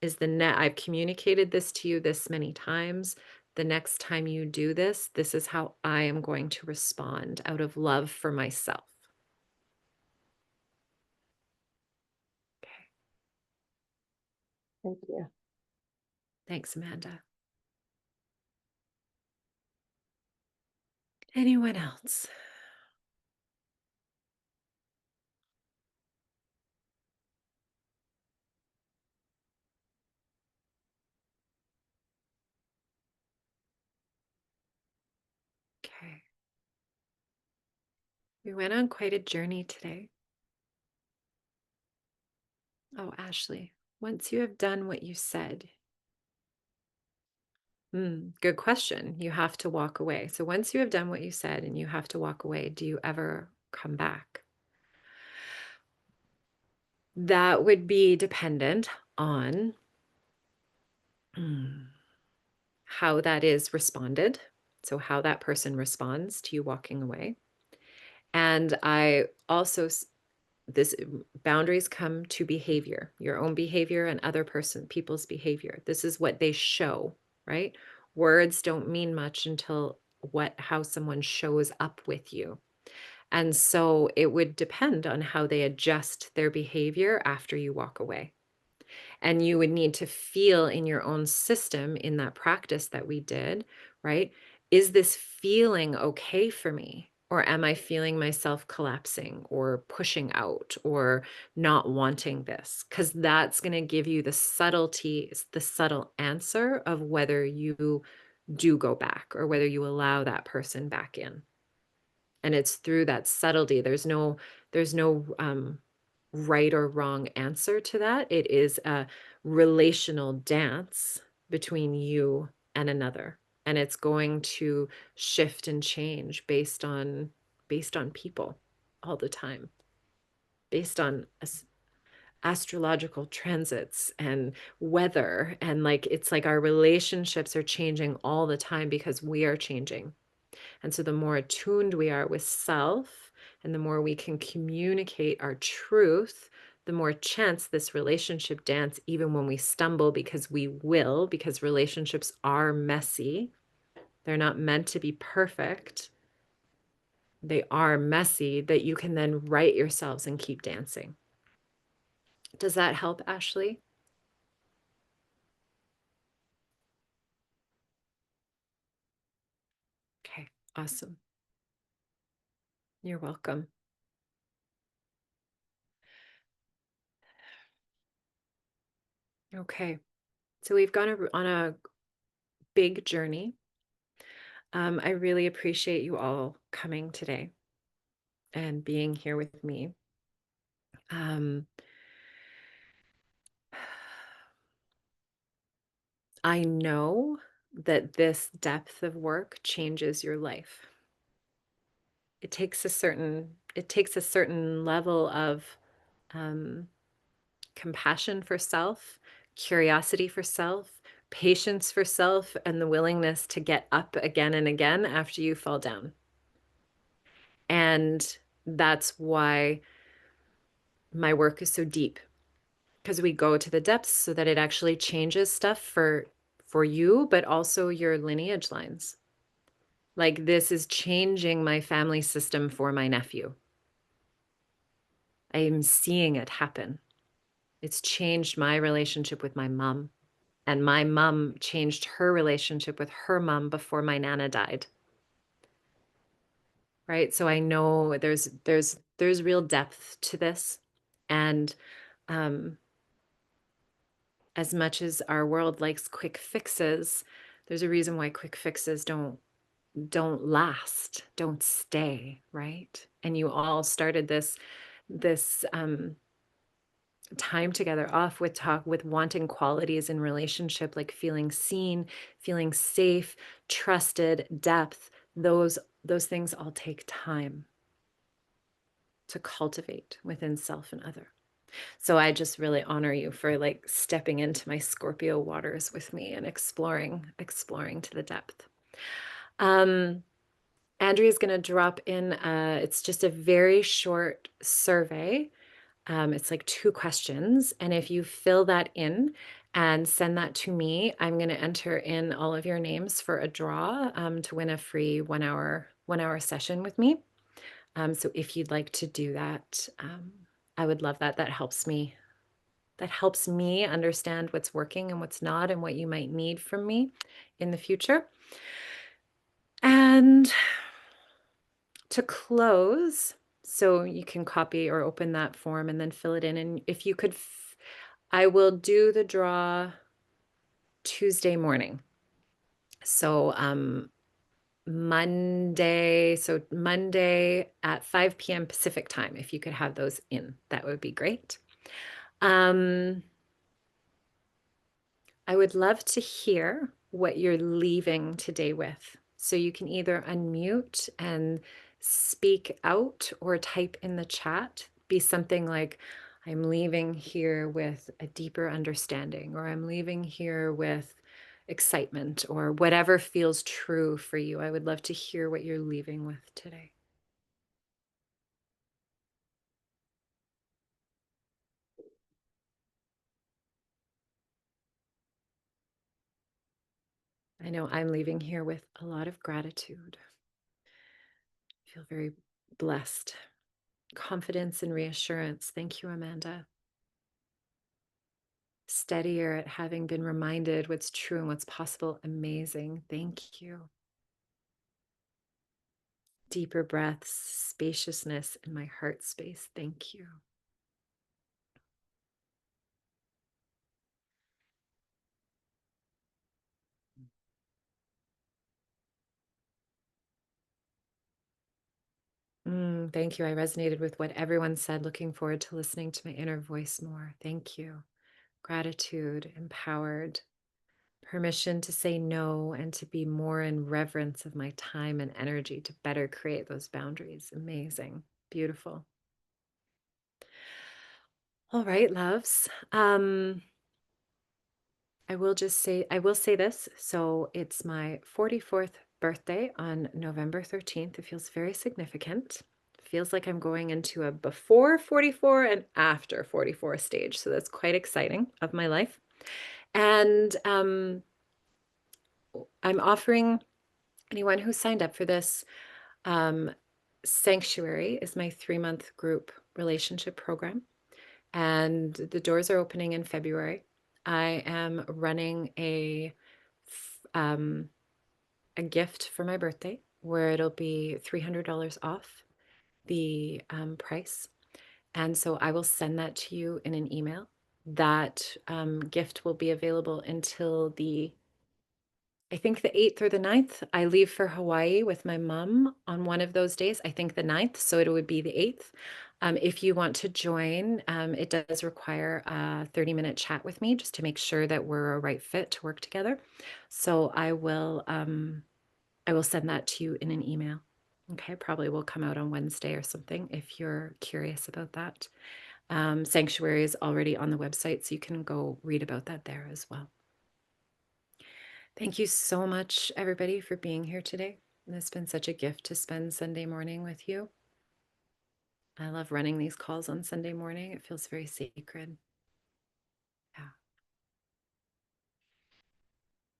Is I've communicated this to you this many times. The next time you do this, this is how I am going to respond out of love for myself. Okay. Thank you. Thanks, Amanda. Anyone else? Okay. We went on quite a journey today. Oh, Ashley, once you have done what you said, good question. You have to walk away. So once you have done what you said and you have to walk away, do you ever come back? That would be dependent on how that is responded. So how that person responds to you walking away. And I also, this boundaries come to behavior, your own behavior and other people's behavior. This is what they show, right? Words don't mean much until how someone shows up with you. And so it would depend on how they adjust their behavior after you walk away. And you would need to feel in your own system in that practice that we did, right? Is this feeling okay for me? Or am I feeling myself collapsing or pushing out or not wanting this? Because that's going to give you the subtlety, the subtle answer of whether you do go back or whether you allow that person back in. And it's through that subtlety. There's no right or wrong answer to that. It is a relational dance between you and another. And it's going to shift and change based on people all the time, based on astrological transits and weather. And like it's like our relationships are changing all the time because we are changing. And so the more attuned we are with self and the more we can communicate our truth, the more chance this relationship dance, even when we stumble, because we will, because relationships are messy. They're not meant to be perfect. They are messy, that you can then right yourselves and keep dancing. Does that help, Ashley? Okay, awesome. You're welcome. Okay, so we've gone on a big journey. I really appreciate you all coming today and being here with me. Um, I know that this depth of work changes your life. It takes a certain level of um, compassion for self, curiosity for self, patience for self, and the willingness to get up again and again after you fall down. And that's why my work is so deep, because we go to the depths so that it actually changes stuff for you, but also your lineage lines. Like this is changing my family system for my nephew. I am seeing it happen. It's changed my relationship with my mom, and my mom changed her relationship with her mom before my nana died. Right? So I know there's real depth to this, and um as much as our world likes quick fixes, there's a reason why quick fixes don't last, don't stay, right? And you all started this time together off with talk with wanting qualities in relationship, like feeling seen, feeling safe, trusted, depth. Those things all take time to cultivate within self and other. So I just really honor you for like stepping into my Scorpio waters with me and exploring to the depth. Andrea's going to drop in, it's just a very short survey. It's like 2 questions. And if you fill that in and send that to me, I'm going to enter in all of your names for a draw to win a free 1 hour session with me. So if you'd like to do that, I would love that. That helps me. That helps me understand what's working and what's not, and what you might need from me in the future. And to close, so you can copy or open that form and then fill it in. And if you could, I will do the draw Tuesday morning. So Monday at 5 p.m. Pacific time, if you could have those in, that would be great. I would love to hear what you're leaving today with. So you can either unmute and speak out or type in the chat. Be something like, I'm leaving here with a deeper understanding, or I'm leaving here with excitement, or whatever feels true for you. I would love to hear what you're leaving with today. I know I'm leaving here with a lot of gratitude. I feel very blessed. Confidence and reassurance. Thank you, Amanda. Steadier at having been reminded what's true and what's possible. Amazing. Thank you. Deeper breaths, spaciousness in my heart space. Thank you. Thank you. I resonated with what everyone said. Looking forward to listening to my inner voice more. Thank you. Gratitude, empowered, permission to say no and to be more in reverence of my time and energy to better create those boundaries. Amazing. Beautiful. All right, loves. I will say this. So it's my 44th birthday on November 13th. It feels very significant. It feels like I'm going into a before 44 and after 44 stage. So that's quite exciting of my life. And I'm offering anyone who signed up for this, Sanctuary is my 3-month group relationship program. And the doors are opening in February. I am running a gift for my birthday where it'll be $300 off the price. And so I will send that to you in an email. That gift will be available until I think the 8th or the 9th. I leave for Hawaii with my mom on one of those days. I think the 9th, so it would be the 8th. If you want to join, it does require a 30-minute chat with me just to make sure that we're a right fit to work together. So I will send that to you in an email. Okay, probably will come out on Wednesday or something if you're curious about that. Sanctuary is already on the website, so you can go read about that there as well. Thank you so much, everybody, for being here today. It's been such a gift to spend Sunday morning with you. I love running these calls on Sunday morning. It feels very sacred.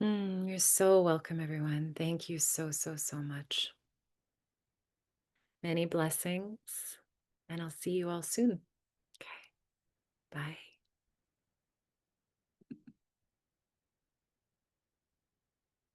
Yeah. You're so welcome, everyone. Thank you so, so, so much. Many blessings, and I'll see you all soon. Okay. Bye.